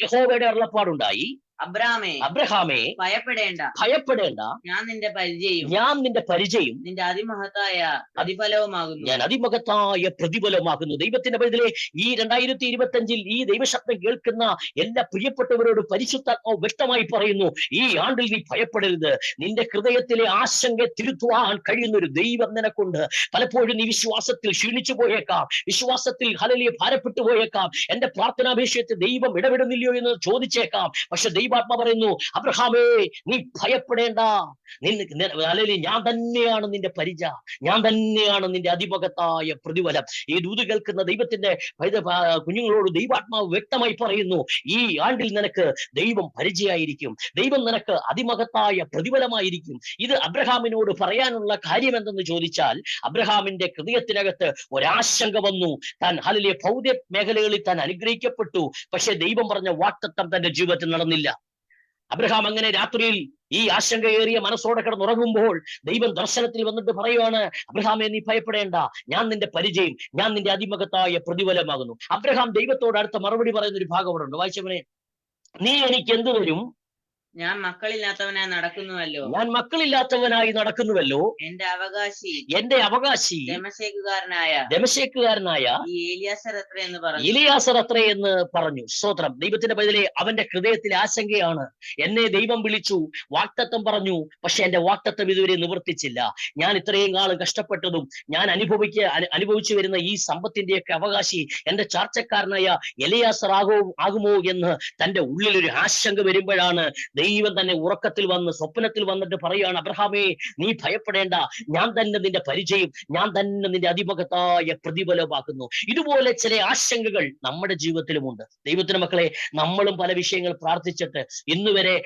യഹോവയുടെ അരുളപ്പാടുണ്ടായി. അബ്രഹാമേ ഭയപ്പെടേണ്ട, ഞാൻ നിന്റെ പരിചയം നിന്റെ അതിമഹത്തായ പ്രതിഫലവുമാകുന്നു. ഞാൻ അതിമഹത്തായ പ്രതിഫലമാകുന്നു. ദൈവത്തിന്റെ പൈതലേ, ഈ 2025 ഈ ദൈവശബ്ദം കേൾക്കുന്ന എല്ലാ പ്രിയപ്പെട്ടവരോട് പരിശുദ്ധാത്മാവ് വ്യക്തമായി പറയുന്നു, ഈ ആണ്ടിൽ നീ ഭയപ്പെടരുത്. നിന്റെ ഹൃദയത്തിലെ ആശങ്ക തിരുത്തുവാൻ കഴിയുന്ന ഒരു ദൈവം നിനക്കുണ്ട്. പലപ്പോഴും നീ വിശ്വാസത്തിൽ ക്ഷീണിച്ചു പോയേക്കാം, വിശ്വാസത്തിൽ ഹല്ലേലൂയ ഭാരപ്പെട്ടു പോയേക്കാം. എന്റെ പ്രാർത്ഥനാഭിഷേകത്തിൽ ദൈവം ഇടപെടുന്നില്ലയോ എന്ന് ചോദിച്ചേക്കാം. പക്ഷെ ദൈവാത്മാ പറയുന്നു, അബ്രഹാമേ നീ ഭയപ്പെടേണ്ട, ഞാൻ തന്നെയാണ് നിന്റെ പരിച, ഞാൻ തന്നെയാണ് നിന്റെ അതിമഹത്തായ പ്രതിഫലം. ഈ ദൂത് കേൾക്കുന്ന ദൈവത്തിന്റെ കുഞ്ഞുങ്ങളോട് ദൈവാത്മാവ് വ്യക്തമായി പറയുന്നു, ഈ ആണ്ടിൽ നിനക്ക് ദൈവം പരിചയമായിരിക്കും, ദൈവം നിനക്ക് അതിമഹത്തായ പ്രതിഫലമായിരിക്കും. ഇത് അബ്രഹാമിനോട് പറയാനുള്ള കാര്യം എന്തെന്ന് ചോദിച്ചാൽ, അബ്രഹാമിന്റെ ഹൃദയത്തിനകത്ത് ഒരാശങ്ക വന്നു. താൻ ഹല്ലേലൂയ ഭൗതിക മേഖലകളിൽ താൻ അനുഗ്രഹിക്കപ്പെട്ടു, പക്ഷെ ദൈവം പറഞ്ഞ വാഗ്ദത്തം തന്റെ ജീവിതത്തിൽ നടന്നില്ല. അബ്രഹാം അങ്ങനെ രാത്രിയിൽ ഈ ആശങ്കയേറിയ മനസ്സോടെ കിടന്നുറങ്ങുമ്പോൾ ദൈവം ദർശനത്തിൽ വന്നിട്ട് പറയുവാണ്, അബ്രഹാമേ നീ ഭയപ്പെടേണ്ട, ഞാൻ നിന്റെ പരിചയം, ഞാൻ നിന്റെ അതിമഹത്തായ പ്രതിഫലമാകുന്നു. അബ്രഹാം ദൈവത്തോട് അടുത്ത മറുപടി പറയുന്ന ഒരു ഭാഗം അവിടെ ഉണ്ട്. വായിച്ചവനെ, നീ എനിക്ക് എന്ത് തരും? ഞാൻ മക്കളില്ലാത്തവനായി നടക്കുന്നുവല്ലോ. ഞാൻ മക്കളില്ലാത്തവനായി നടക്കുന്നുവല്ലോ. എന്റെ അവകാശി ദമശേക്കുകാരനായ ഈ ഏലിയാസർ അത്രേ എന്ന് പറഞ്ഞു. എലിയാസർ അത്രേ എന്ന് പറഞ്ഞു. സ്തോത്രം. ദൈവത്തിന്റെ പൈതലേ, അവന്റെ ഹൃദയത്തിൽ ആശങ്കയാണ്. എന്നെ ദൈവം വിളിച്ചു, വാഗ്ദത്തം പറഞ്ഞു, പക്ഷെ എന്റെ വാഗ്ദത്തം ഇതുവരെ നിവർത്തിച്ചില്ല. ഞാൻ ഇത്രയും കാലം കഷ്ടപ്പെട്ടതും ഞാൻ അനുഭവിച്ചു വരുന്ന ഈ സമ്പത്തിന്റെയൊക്കെ അവകാശി എന്റെ ചാർച്ചക്കാരനായ എലിയാസർ ആകുമോ എന്ന് തന്റെ ഉള്ളിലൊരു ആശങ്ക വരുമ്പോഴാണ് ദൈവം തന്നെ ഉറക്കത്തിൽ വന്ന് സ്വപ്നത്തിൽ വന്നിട്ട് പറയാണ്, അബ്രഹാമേ, നീ ഭയപ്പെടേണ്ട, ഞാൻ തന്നെ നിന്റെ പരിചയം, ഞാൻ തന്നെ നിന്റെ അതിമഹത്തായ പ്രതിഫലമാക്കുന്നു. ഇതുപോലെ ചില ആശങ്കകൾ നമ്മുടെ ജീവിതത്തിലുമുണ്ട്. ദൈവത്തിന്റെ മക്കളെ, നമ്മളും പല വിഷയങ്ങൾ പ്രാർത്ഥിച്ചിട്ട് ഇന്നുവരെ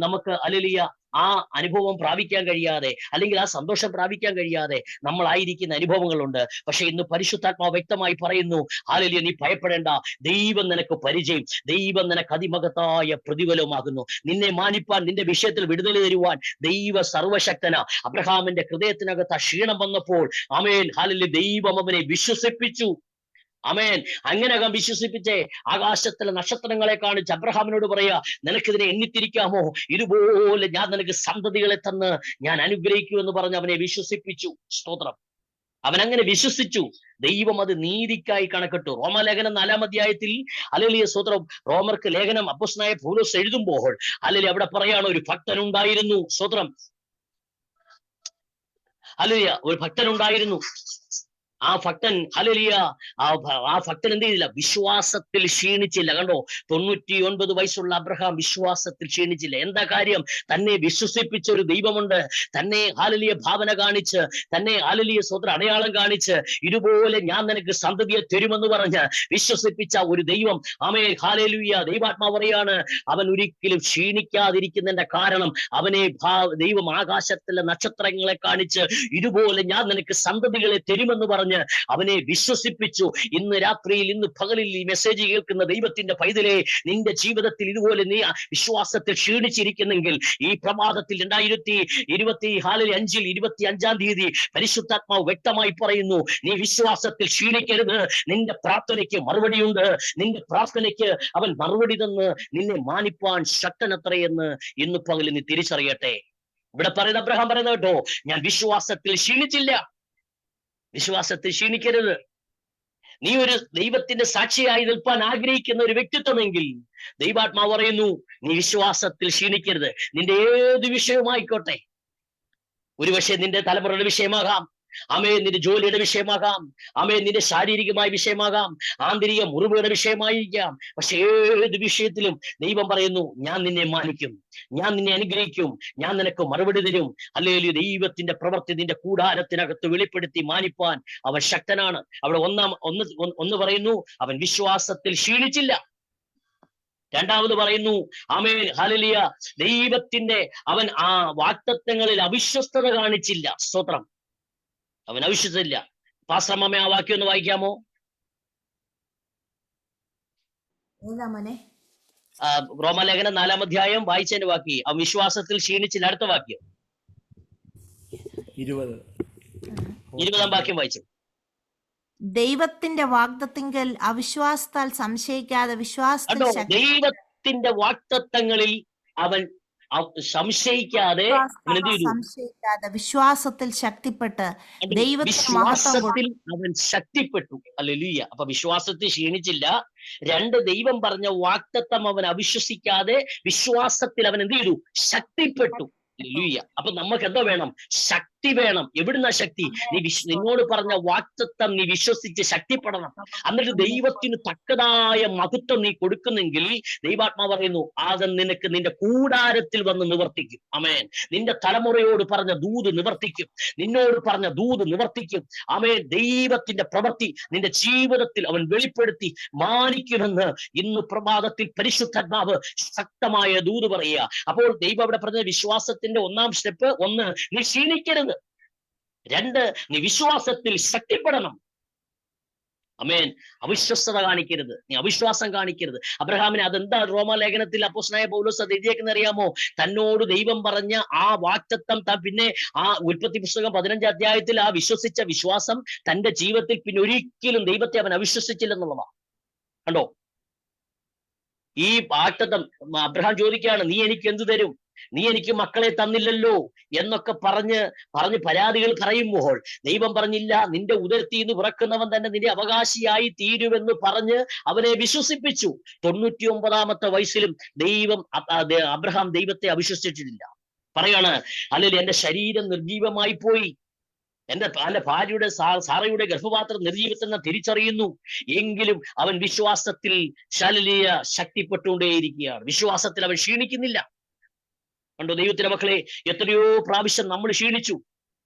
നമുക്ക് ഹല്ലേലൂയ ആ അനുഭവം പ്രാപിക്കാൻ കഴിയാതെ, അല്ലെങ്കിൽ ആ സന്തോഷം പ്രാപിക്കാൻ കഴിയാതെ നമ്മളായിരിക്കുന്ന അനുഭവങ്ങളുണ്ട്. പക്ഷെ ഇന്ന് പരിശുദ്ധാത്മാവ് വ്യക്തമായി പറയുന്നു, ഹല്ലേലൂയ, നീ ഭയപ്പെടേണ്ട, ദൈവം നിനക്ക് പരിചയം, ദൈവം നിനക്ക് അതിമഹത്തായ പ്രതിഫലമാകുന്നു. നിന്നെ മാനിപ്പാൻ, നിന്റെ വിഷയത്തിൽ വിടുതൽ തരുവാൻ ദൈവ സർവശക്തന. അബ്രഹാമിന്റെ ഹൃദയത്തിനകത്ത് ആ ക്ഷീണം വന്നപ്പോൾ ഹല്ലേലൂയ, ദൈവം അവനെ വിശ്വസിപ്പിച്ചു. അങ്ങനെ വിശ്വസിപ്പിച്ചേ ആകാശത്തിലെ നക്ഷത്രങ്ങളെ കാണിച്ച് അബ്രഹാമിനോട് പറയാ, നിനക്കിതിനെ എണ്ണിത്തിരിക്കാമോ? ഇതുപോലെ ഞാൻ നിനക്ക് സന്തതികളെ തന്ന് ഞാൻ അനുഗ്രഹിക്കുമെന്ന് പറഞ്ഞ് അവനെ വിശ്വസിപ്പിച്ചു. സ്തോത്രം. അവൻ അങ്ങനെ വിശ്വസിച്ചു. ദൈവം അത് നീതിക്കായി കണക്കിട്ടു. റോമാലേഖനം 4-ാം അധ്യായത്തിൽ ഹല്ലേലൂയ സ്തോത്രം, റോമർക്ക് ലേഖനം അപ്പോസ്തലനായ പൗലോസ് എഴുതുമ്പോൾ ഹല്ലേലൂയ അവിടെ പറയാണ്, ഒരു ഭക്തനുണ്ടായിരുന്നു. സ്തോത്രം. ഹല്ലേലൂയ, ഒരു ഭക്തനുണ്ടായിരുന്നു. ആ ഭക്തൻ ഹല്ലേലൂയ ആ ഭക്തൻ എന്ത് ചെയ്തില്ല? വിശ്വാസത്തിൽ ക്ഷീണിച്ചില്ല. കണ്ടോ, 99 വയസ്സുള്ള അബ്രഹാം വിശ്വാസത്തിൽ ക്ഷീണിച്ചില്ല. എന്താ കാര്യം? തന്നെ വിശ്വസിപ്പിച്ച ഒരു ദൈവമുണ്ട്. തന്നെ ഹല്ലേലൂയ ഭാവന കാണിച്ച്, തന്നെ ഹല്ലേലൂയ സ്തോത്രം അടയാളം കാണിച്ച്, ഇതുപോലെ ഞാൻ നിനക്ക് സന്തതിയെ തരുമെന്ന് പറഞ്ഞ് വിശ്വസിപ്പിച്ച ഒരു ദൈവം. ഹല്ലേലൂയ. ദൈവാത്മാവ് പറയാണ്, അവൻ ഒരിക്കലും ക്ഷീണിക്കാതിരിക്കുന്നതിന്റെ കാരണം അവനെ ദൈവം ആകാശത്തിലെ നക്ഷത്രങ്ങളെ കാണിച്ച്, ഇതുപോലെ ഞാൻ നിനക്ക് സന്തതികളെ തരുമെന്ന് പറഞ്ഞ് അവനെ വിശ്വസിപ്പിച്ചു. ഇന്ന് രാത്രിയിൽ, ഇന്ന് പകലിൽ ഈ മെസ്സേജ് കേൾക്കുന്ന ദൈവത്തിന്റെ പൈതലേ, നിന്റെ ജീവിതത്തിൽ ഇതുപോലെ നീ വിശ്വാസത്തിൽ ക്ഷീണിച്ചിരിക്കുന്നെങ്കിൽ ഈ പ്രഭാതത്തിൽ 2025 25-ാം തീയതി പരിശുദ്ധാത്മാവ് വ്യക്തമായി പറയുന്നു, നീ വിശ്വാസത്തിൽ ക്ഷീണിക്കരുത്. നിന്റെ പ്രാർത്ഥനയ്ക്ക് മറുപടിയുണ്ട്. നിന്റെ പ്രാർത്ഥനയ്ക്ക് അവൻ മറുപടി തന്ന് നിന്നെ മാനിപ്പാൻ ശക്തനത്രയെന്ന് ഇന്ന് പകലിൽ നീ തിരിച്ചറിയട്ടെ. ഇവിടെ പറയുന്ന അബ്രഹാം പറയുന്നത് കേട്ടോ, ഞാൻ വിശ്വാസത്തിൽ ക്ഷീണിച്ചില്ല. വിശ്വാസത്തിൽ ക്ഷീണിക്കരുത്. നീ ഒരു ദൈവത്തിന്റെ സാക്ഷിയായി നിൽപ്പാൻ ആഗ്രഹിക്കുന്ന ഒരു വ്യക്തിത്വമെങ്കിൽ ദൈവാത്മാവ് പറയുന്നു, നീ വിശ്വാസത്തിൽ ക്ഷീണിക്കരുത്. നിന്റെ ഏത് വിഷയമായിക്കോട്ടെ, ഒരുപക്ഷെ നിന്റെ തലമുറയുടെ വിഷയമാകാം, നിന്റെ ജോലിയുടെ വിഷയമാകാം, നിന്റെ ശാരീരികമായ വിഷയമാകാം, ആന്തരിക മുറിവുകളുടെ വിഷയമായിരിക്കാം. പക്ഷെ ഏത് വിഷയത്തിലും ദൈവം പറയുന്നു, ഞാൻ നിന്നെ മാനിക്കും, ഞാൻ നിന്നെ അനുഗ്രഹിക്കും, ഞാൻ നിനക്ക് മറുപടി തരും. ഹല്ലേലൂയ. ദൈവത്തിന്റെ പ്രവൃത്തി നിന്റെ കൂടാരത്തിനകത്ത് വെളിപ്പെടുത്തി മാനിപ്പാൻ അവൻ ശക്തനാണ്. അവിടെ ഒന്ന് പറയുന്നു, അവൻ വിശ്വാസത്തിൽ ക്ഷീണിച്ചില്ല. രണ്ടാമത് പറയുന്നു, ഹല്ലേലൂയ, ദൈവത്തിന്റെ അവൻ ആ വാഗ്ദത്തങ്ങളിൽ അവിശ്വസ്തത കാണിച്ചില്ല. സ്തോത്രം. അവൻ അവിശ്വസിച്ചില്ല. പാസ്റ്റർമ്മ ആ വാക്യം ഒന്ന് വായിക്കാമോ? റോമാലേഖനം 4-ാം അധ്യായം വായിച്ചതിന്റെ വാക്യം, അവൻ വിശ്വാസത്തിൽ ക്ഷീണിച്ചില്ല. അടുത്ത വാക്യം 20-ാം വാക്യം വായിച്ചു. ദൈവത്തിന്റെ വാഗ്ദത്തങ്ങൾ അവിശ്വാസത്താൽ സംശയിക്കാതെ ദൈവത്തിന്റെ വാഗ്ദത്തങ്ങളിൽ അവൻ സംശയിക്കാതെ വിശ്വാസത്തിൽ ശക്തിപ്പെട്ട് വിശ്വാസത്തിൽ അവൻ ശക്തിപ്പെട്ടു. ഹല്ലേലൂയ. അപ്പൊ വിശ്വാസത്തിൽ ക്ഷീണിച്ചില്ല. 2, ദൈവം പറഞ്ഞ വാഗ്ദത്തം അവൻ അവിശ്വസിക്കാതെ വിശ്വാസത്തിൽ അവൻ എന്ത് ചെയ്തു? ശക്തിപ്പെട്ടു. ഹല്ലേലൂയ. അപ്പൊ നമുക്ക് എന്തോ വേണം? ശക്തി വേണം. എവിടുന്ന ശക്തി? നിന്നോട് പറഞ്ഞ വാഗ്ദത്തം നീ വിശ്വസിച്ച് ശക്തിപ്പെടണം. എന്നിട്ട് ദൈവത്തിന് തക്കതായ മഹത്വം നീ കൊടുക്കുന്നെങ്കിൽ ദൈവാത്മാവ് പറയുന്നു, ആദ്യം നിനക്ക് നിന്റെ കൂടാരത്തിൽ വന്ന് നിവർത്തിക്കും. ആമേൻ. നിന്റെ തലമുറയോട് പറഞ്ഞ ദൂത് നിവർത്തിക്കും. നിന്നോട് പറഞ്ഞ ദൂത് നിവർത്തിക്കും. ആമേൻ. ദൈവത്തിന്റെ പ്രവൃത്തി നിന്റെ ജീവിതത്തിൽ അവൻ വെളിപ്പെടുത്തി മാനിക്കുമെന്ന് ഇന്ന് പ്രഭാതത്തിൽ പരിശുദ്ധാത്മാവ് ശക്തമായ ദൂത് പറയുക. അപ്പോൾ ദൈവം അവിടെ പറഞ്ഞ വിശ്വാസത്തിന്റെ 1-ാം സ്റ്റെപ്പ്, 1, നീ ക്ഷീണിക്കരുത്. 2, നീ വിശ്വാസത്തിൽ ശക്തിപ്പെടണം. ആമേൻ. അവിശ്വസ്തത കാണിക്കരുത്, നീ അവിശ്വാസം കാണിക്കരുത്. അബ്രഹാമിനെ അതെന്താ റോമാലേഖനത്തിൽ അപ്പോസ്തലനായ പൗലോസ് അത് എഴുതിയേക്കുന്നത് അറിയാമോ? തന്നോട് ദൈവം പറഞ്ഞ ആ വാഗ്ദത്തം പിന്നെ ആ ഉൽപ്പത്തി പുസ്തകം 15-ാം അധ്യായത്തിൽ ആ വിശ്വസിച്ച വിശ്വാസം തന്റെ ജീവിതത്തിൽ പിന്നെ ഒരിക്കലും ദൈവത്തെ അവൻ അവിശ്വസിച്ചില്ലെന്നുള്ളതാണ്. കണ്ടോ? ഈ വാഗ്ദത്തം അബ്രഹാം ചോദിക്കുകയാണ്, നീ എനിക്ക് എന്ത് തരും, നീ എനിക്ക് മക്കളെ തന്നില്ലല്ലോ എന്നൊക്കെ പറഞ്ഞ് പരാതികൾ പറയുമ്പോൾ ദൈവം പറഞ്ഞില്ല, നിന്റെ ഉദരത്തിൽ നിന്ന് പിറക്കുന്നവൻ തന്നെ നിന്റെ അവകാശിയായി തീരുമെന്ന് പറഞ്ഞ് അവനെ വിശ്വസിപ്പിച്ചു. 99-ാമത്തെ വയസ്സിലും അബ്രഹാം ദൈവത്തെ അവിശ്വസിച്ചിട്ടില്ല. പറയാണ്, അല്ലെങ്കിൽ എന്റെ ശരീരം നിർജീവമായി പോയി, എന്റെ ഭാര്യയുടെ സാറയുടെ ഗർഭപാത്രം നിർജീവിത്തെന്ന് തിരിച്ചറിയുന്നു. എങ്കിലും അവൻ വിശ്വാസത്തിൽ ശക്തിപ്പെട്ടുകൊണ്ടേയിരിക്കുകയാണ്. വിശ്വാസത്തിൽ അവൻ ക്ഷീണിക്കുന്നില്ല. കണ്ടോ ദൈവത്തിന്റെ മക്കളെ, എത്രയോ പ്രാവശ്യം നമ്മൾ ക്ഷീണിച്ചു,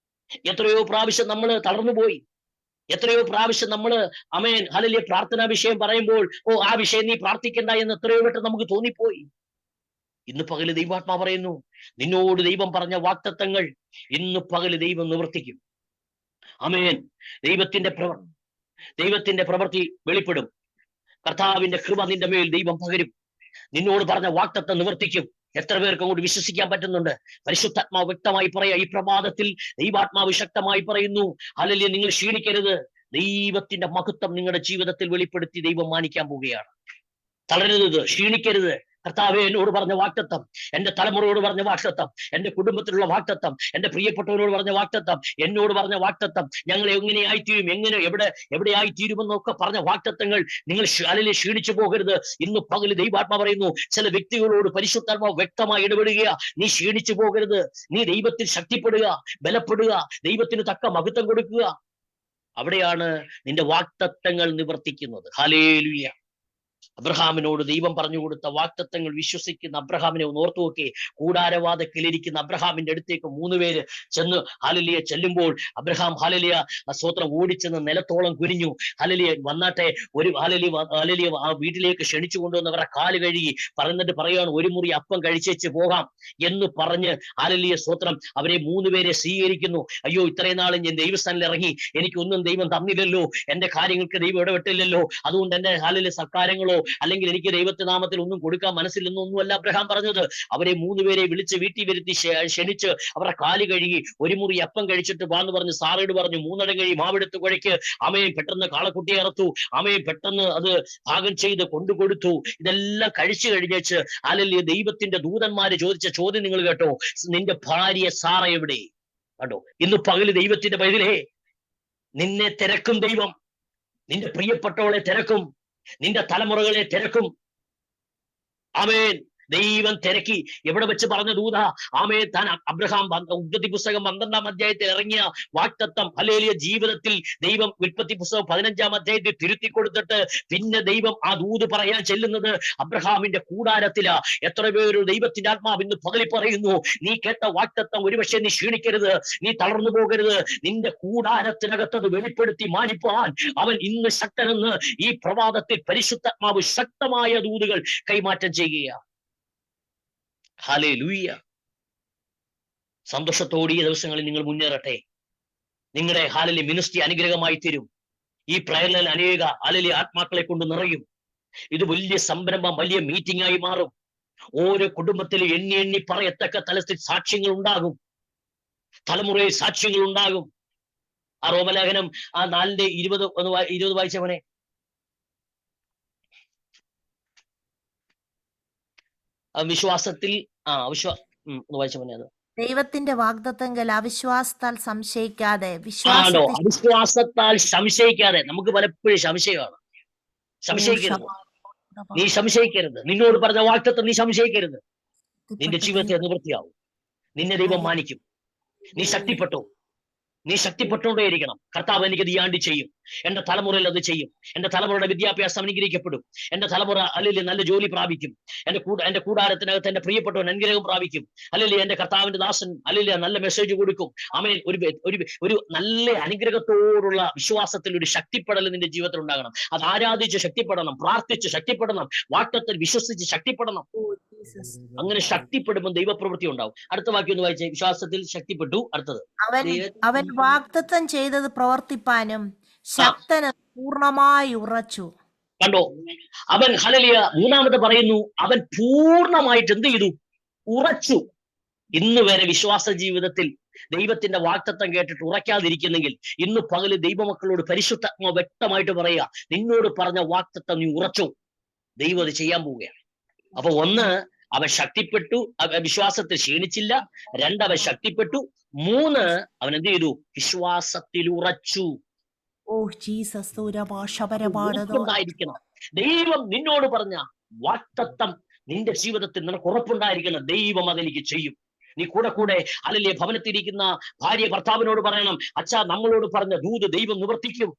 എത്രയോ പ്രാവശ്യം നമ്മൾ തളർന്നുപോയി, എത്രയോ പ്രാവശ്യം നമ്മൾ ഹല്ലേലൂയ പ്രാർത്ഥനാ വിഷയം പറയുമ്പോൾ ആ വിഷയം നീ പ്രാർത്ഥിക്കണ്ട എന്ന് എത്രയോ വട്ടം നമുക്ക് തോന്നിപ്പോയി. ഇന്ന് പകല് ദൈവാത്മാ പറയുന്നു, നിന്നോട് ദൈവം പറഞ്ഞ വാഗ്ദത്തങ്ങൾ ഇന്ന് പകല് ദൈവം നിവർത്തിക്കും. ആമേൻ. ദൈവത്തിന്റെ പ്രവൃത്തി വെളിപ്പെടും. കർത്താവിന്റെ കൃപ നിന്റെ മേൽ ദൈവം പകരും. നിന്നോട് പറഞ്ഞ വാഗ്ദത്തം നിവർത്തിക്കും. എത്ര പേർക്ക് അങ്ങോട്ട് വിശ്വസിക്കാൻ പറ്റുന്നുണ്ട്? പരിശുദ്ധാത്മാവ് വ്യക്തമായി പറയാ, ഈ പ്രഭാതത്തിൽ ദൈവാത്മാവ് ശക്തമായി പറയുന്നു, ഹല്ലേലൂയ, നിങ്ങൾ ക്ഷീണിക്കരുത്. ദൈവത്തിന്റെ മഹത്വം നിങ്ങളുടെ ജീവിതത്തിൽ വെളിപ്പെടുത്തി ദൈവം മാനിക്കാൻ പോവുകയാണ്. തളരരുത്, ക്ഷീണിക്കരുത്. കർത്താവേ, എന്നോട് പറഞ്ഞ വാഗ്ദത്തം, എന്റെ തലമുറയോട് പറഞ്ഞ വാഗ്ദത്തം, എന്റെ കുടുംബത്തിലുള്ള വാഗ്ദത്തം, എന്റെ പ്രിയപ്പെട്ടവരോട് പറഞ്ഞ വാഗ്ദത്തം, എന്നോട് പറഞ്ഞ വാഗ്ദത്തം, ഞങ്ങൾ എങ്ങനെയായിത്തീരും, എവിടെയായിത്തീരുമെന്നൊക്കെ പറഞ്ഞ വാഗ്ദത്തങ്ങൾ നിങ്ങൾ അല്ലെങ്കിൽ ക്ഷീണിച്ചു പോകരുത്. ഇന്ന് പകല് ദൈവാത്മാ പറയുന്നു, ചില വ്യക്തികളോട് പരിശുദ്ധാത്മാവ് വ്യക്തമായി ഇടപെടുക. നീ ക്ഷീണിച്ചു പോകരുത്, നീ ദൈവത്തിൽ ശക്തിപ്പെടുക, ബലപ്പെടുക, ദൈവത്തിന് തക്ക മഹത്വം കൊടുക്കുക. അവിടെയാണ് നിന്റെ വാഗ്ദത്തങ്ങൾ നിവർത്തിക്കുന്നത്. ഹല്ലേലൂയ. അബ്രഹാമിനോട് ദൈവം പറഞ്ഞു കൊടുത്ത വാഗ്ദത്തങ്ങൾ വിശ്വസിക്കുന്ന അബ്രഹാമിനെ ഒന്ന് ഓർത്തു നോക്കി. കൂടാരവാദക്കിലിരിക്കുന്ന അബ്രഹാമിന്റെ അടുത്തേക്ക് 3 പേര് ചെന്ന് ഹല്ലേലൂയ ചെല്ലുമ്പോൾ അബ്രഹാം ഹല്ലേലൂയ സ്തോത്രം ഓടിച്ചെന്ന് നിലത്തോളം കുനിഞ്ഞു. ഹല്ലേലൂയ വന്നാട്ടെ, ഒരു ഹല്ലേലൂയ ആ വീട്ടിലേക്ക് ക്ഷണിച്ചു കൊണ്ടുവന്നവരുടെ കാല് കഴുകി പറഞ്ഞിട്ട് പറയാണ്, ഒരു മുറി അപ്പം കഴിച്ചേച്ച് പോകാം എന്ന് പറഞ്ഞ് ഹല്ലേലൂയ സ്തോത്രം അവരെ 3 പേരെ സ്വീകരിക്കുന്നു. അയ്യോ, ഇത്രയും നാളും ഞാൻ ദൈവസ്ഥാനിൽ ഇറങ്ങി, എനിക്കൊന്നും ദൈവം തന്നില്ലല്ലോ, എന്റെ കാര്യങ്ങൾക്ക് ദൈവം ഇടപെട്ടില്ലല്ലോ, അതുകൊണ്ട് എന്റെ ഹല്ലേലൂയ സൽക്കാരങ്ങളോ അല്ലെങ്കിൽ എനിക്ക് ദൈവത്തിന്റെ നാമത്തിൽ ഒന്നും കൊടുക്കാൻ മനസ്സില്ലെന്നൊന്നുമല്ല അബ്രഹാം പറഞ്ഞത്. അവരെ 3 പേരെ വിളിച്ച് വീട്ടിൽ വരുത്തി ക്ഷണിച്ച് അവരുടെ കാല് കഴുകി ഒരു മുറി അപ്പം കഴിച്ചിട്ട് വാന്ന് പറഞ്ഞ് സാറയോട് പറഞ്ഞു, 3 ഇടം കഴി മാവെടുത്ത് കുഴയ്ക്ക്. അമ്മയും പെട്ടെന്ന് കാളക്കുട്ടിയെ അറുത്തു, അമ്മയും പെട്ടെന്ന് അത് പാകം ചെയ്ത് കൊണ്ടുകൊടുത്തു. ഇതെല്ലാം കഴിച്ചു കഴിഞ്ഞേച്ച് അല്ലെങ്കിൽ ദൈവത്തിന്റെ ദൂതന്മാര് ചോദിച്ച ചോദ്യം നിങ്ങൾ കേട്ടോ, നിന്റെ ഭാര്യ സാറ എവിടെ? കണ്ടോ, ഇന്ന് പകല് ദൈവത്തിന്റെ പൈതലേ, നിന്നെ തിരക്കും ദൈവം, നിന്റെ പ്രിയപ്പെട്ടവളെ തിരക്കും, നിന്റെ തലമുറകളെ തിരക്കും. ആമേൻ. ദൈവം തിരക്കി. എവിടെ വെച്ച് പറഞ്ഞ ദൂത? ആമേൻ. താൻ അബ്രഹാം ഉൽപ്പത്തി പുസ്തകം 12-ാം അധ്യായത്തിൽ ഇറങ്ങിയ വാഗ്ദത്തം ഹല്ലേലൂയ ജീവിതത്തിൽ ദൈവം ഉൽപ്പത്തി പുസ്തകം 15-ാം അധ്യായത്തിൽ തിരുത്തി കൊടുത്തിട്ട് പിന്നെ ദൈവം ആ ദൂത് പറയാൻ ചെല്ലുന്നത് അബ്രഹാമിന്റെ കൂടാരത്തിലാ. എത്ര പേര് ദൈവത്തിന്റെ ആത്മാവ് ഇന്ന് പകലി പറയുന്നു, നീ കേട്ട വാഗ്ദത്തം ഒരുപക്ഷെ നീ ക്ഷീണിക്കരുത്, നീ തളർന്നു പോകരുത്. നിന്റെ കൂടാരത്തിനകത്തത് വെളിപ്പെടുത്തി മാനിപ്പാൻ അവൻ ഇന്ന് ശക്തനെന്ന് ഈ പ്രഭാതത്തിൽ പരിശുദ്ധാത്മാവ് ശക്തമായ ദൂതുകൾ കൈമാറ്റം ചെയ്യുകയാണ്. ഹല്ലേലൂയ. സന്തോഷത്തോടെ ഈ ദിവസങ്ങളിൽ നിങ്ങൾ മുന്നേറട്ടെ. നിങ്ങളുടെ ഹല്ലേലൂയ മിനിസ്ട്രി അനുഗ്രഹമായി തീരും. ഈ പ്രയറിൽ അനേക ഹല്ലേലൂയ ആത്മാക്കളെ കൊണ്ട് നിറയും. ഇത് വലിയ സംരംഭം, വലിയ മീറ്റിംഗ് ആയി മാറും. ഓരോ കുടുംബത്തിലും എണ്ണി പറയത്തക്ക തലത്തിൽ സാക്ഷ്യങ്ങൾ ഉണ്ടാകും, തലമുറയിൽ സാക്ഷ്യങ്ങൾ ഉണ്ടാകും. ആ റോമലേഖനം 4:20 വായിച്ചവനെ. വിശ്വാസത്തിൽ വായിച്ചവനെ അത്. ദൈവത്തിന്റെ വാഗ്ദത്തങ്ങൾ അവിശ്വാസത്താൽ സംശയിക്കാതെ. അവിശ്വാസത്താൽ സംശയിക്കാതെ. നമുക്ക് പലപ്പോഴും സംശയമാണ്. സംശയിക്കരുത്, നീ സംശയിക്കരുത്. നിന്നോട് പറഞ്ഞ വാഗ്ദത്തം നീ സംശയിക്കരുത്. നിന്റെ ജീവിതത്തെ നിവൃത്തിയാവും. നിന്നെ ദൈവം മാനിക്കും. നീ ശക്തിപ്പെട്ടു. നീ ശക്തിപ്പെട്ടുകൊണ്ടേയിരിക്കണം. കർത്താവ് എനിക്ക് ഈ ചെയ്യും, എന്റെ തലമുറയിൽ അത് ചെയ്യും, എന്റെ തലമുറയുടെ വിദ്യാഭ്യാസം അനുഗ്രഹിക്കപ്പെടും, എന്റെ തലമുറ അല്ലെങ്കിൽ നല്ല ജോലി പ്രാപിക്കും, എന്റെ കൂടാരത്തിനകത്ത് എന്റെ പ്രിയപ്പെട്ടവൻ അനുഗ്രഹം പ്രാപിക്കും, അല്ലെങ്കിൽ എന്റെ കർത്താവിന്റെ ദാസൻ അല്ലെങ്കിൽ നല്ല മെസ്സേജ് കൊടുക്കും. ആമേൻ. ഒരു നല്ല അനുഗ്രഹത്തോടുള്ള വിശ്വാസത്തിൽ ഒരു ശക്തിപ്പെടൽ നിന്റെ ജീവിതത്തിൽ ഉണ്ടാകണം. അത് ആരാധിച്ച് ശക്തിപ്പെടണം, പ്രാർത്ഥിച്ച് ശക്തിപ്പെടണം, വാഗ്ദത്തത്തിൽ വിശ്വസിച്ച് ശക്തിപ്പെടണം. അങ്ങനെ ശക്തിപ്പെടുമ്പോൾ ദൈവപ്രവൃത്തി ഉണ്ടാവും. അടുത്ത വാക്യം ഒന്ന് വായിച്ചേ. വിശ്വാസത്തിൽ ശക്തിപ്പെട്ടു. അടുത്തത്, അവൻ വാഗ്ദത്തം ചെയ്തത് പ്രവർത്തിപ്പാനും ശക്തന് പൂർണ്ണമായി ഉറച്ചു. കണ്ടോ, അവൻ ഹല്ലേലൂയ 3-ാമത് പറയുന്നു, അവൻ പൂർണ്ണമായിട്ട് എന്ത് ചെയ്തു? ഉറച്ചു. ഇന്ന് വരെ വിശ്വാസ ജീവിതത്തിൽ ദൈവത്തിന്റെ വാഗ്ദത്തം കേട്ടിട്ട് ഉറയ്ക്കാതിരിക്കുന്നെങ്കിൽ ഇന്ന് പകല് ദൈവമക്കളോട് പരിശുദ്ധാത്മാവ് വ്യക്തമായിട്ട് പറയുക, നിന്നോട് പറഞ്ഞ വാഗ്ദത്തം നീ ഉറച്ചു. ദൈവം അത് ചെയ്യാൻ പോവുകയാണ്. അപ്പൊ ഒന്ന്, അവൻ ശക്തിപ്പെട്ടു, വിശ്വാസത്തിൽ ക്ഷീണിച്ചില്ല. രണ്ട്, അവൻ ശക്തിപ്പെട്ടു. മൂന്ന്, അവൻ എന്ത് ചെയ്തു? വിശ്വാസത്തിൽ ഉറച്ചു. Oh Jesus ദൂരഭാഷപരപാടതോ. ഉറപ്പുണ്ടായിരിക്കണം. ദൈവം നിന്നോട് പറഞ്ഞ വാഗ്ദത്തം നിന്റെ ജീവിതത്തിൽ നിനക്ക് ഉറപ്പുണ്ടായിരിക്കണം. ദൈവം അതെനിക്ക് ചെയ്യും. നീ കൂടെ കൂടെ അല്ലല്ലേ ഭവനത്തിരിക്കുന്ന ഭാര്യ ഭർത്താവിനോട് പറയണം, അച്ഛാ നമ്മളോട് പറഞ്ഞ ദൂത് ദൈവം നിവർത്തിക്കും.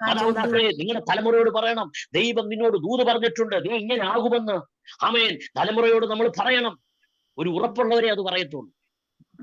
മാതാപിതാക്കളെ നിങ്ങളുടെ തലമുറയോട് പറയണം, ദൈവം നിന്നോട് ദൂത് പറഞ്ഞിട്ടുണ്ട്, നീ ഇങ്ങനെ ആകുമെന്ന്. ആമേൻ. തലമുറയോട് നമ്മൾ പറയണം. ഒരു ഉറപ്പുള്ളവരെ അത് പറയത്തുള്ളൂ.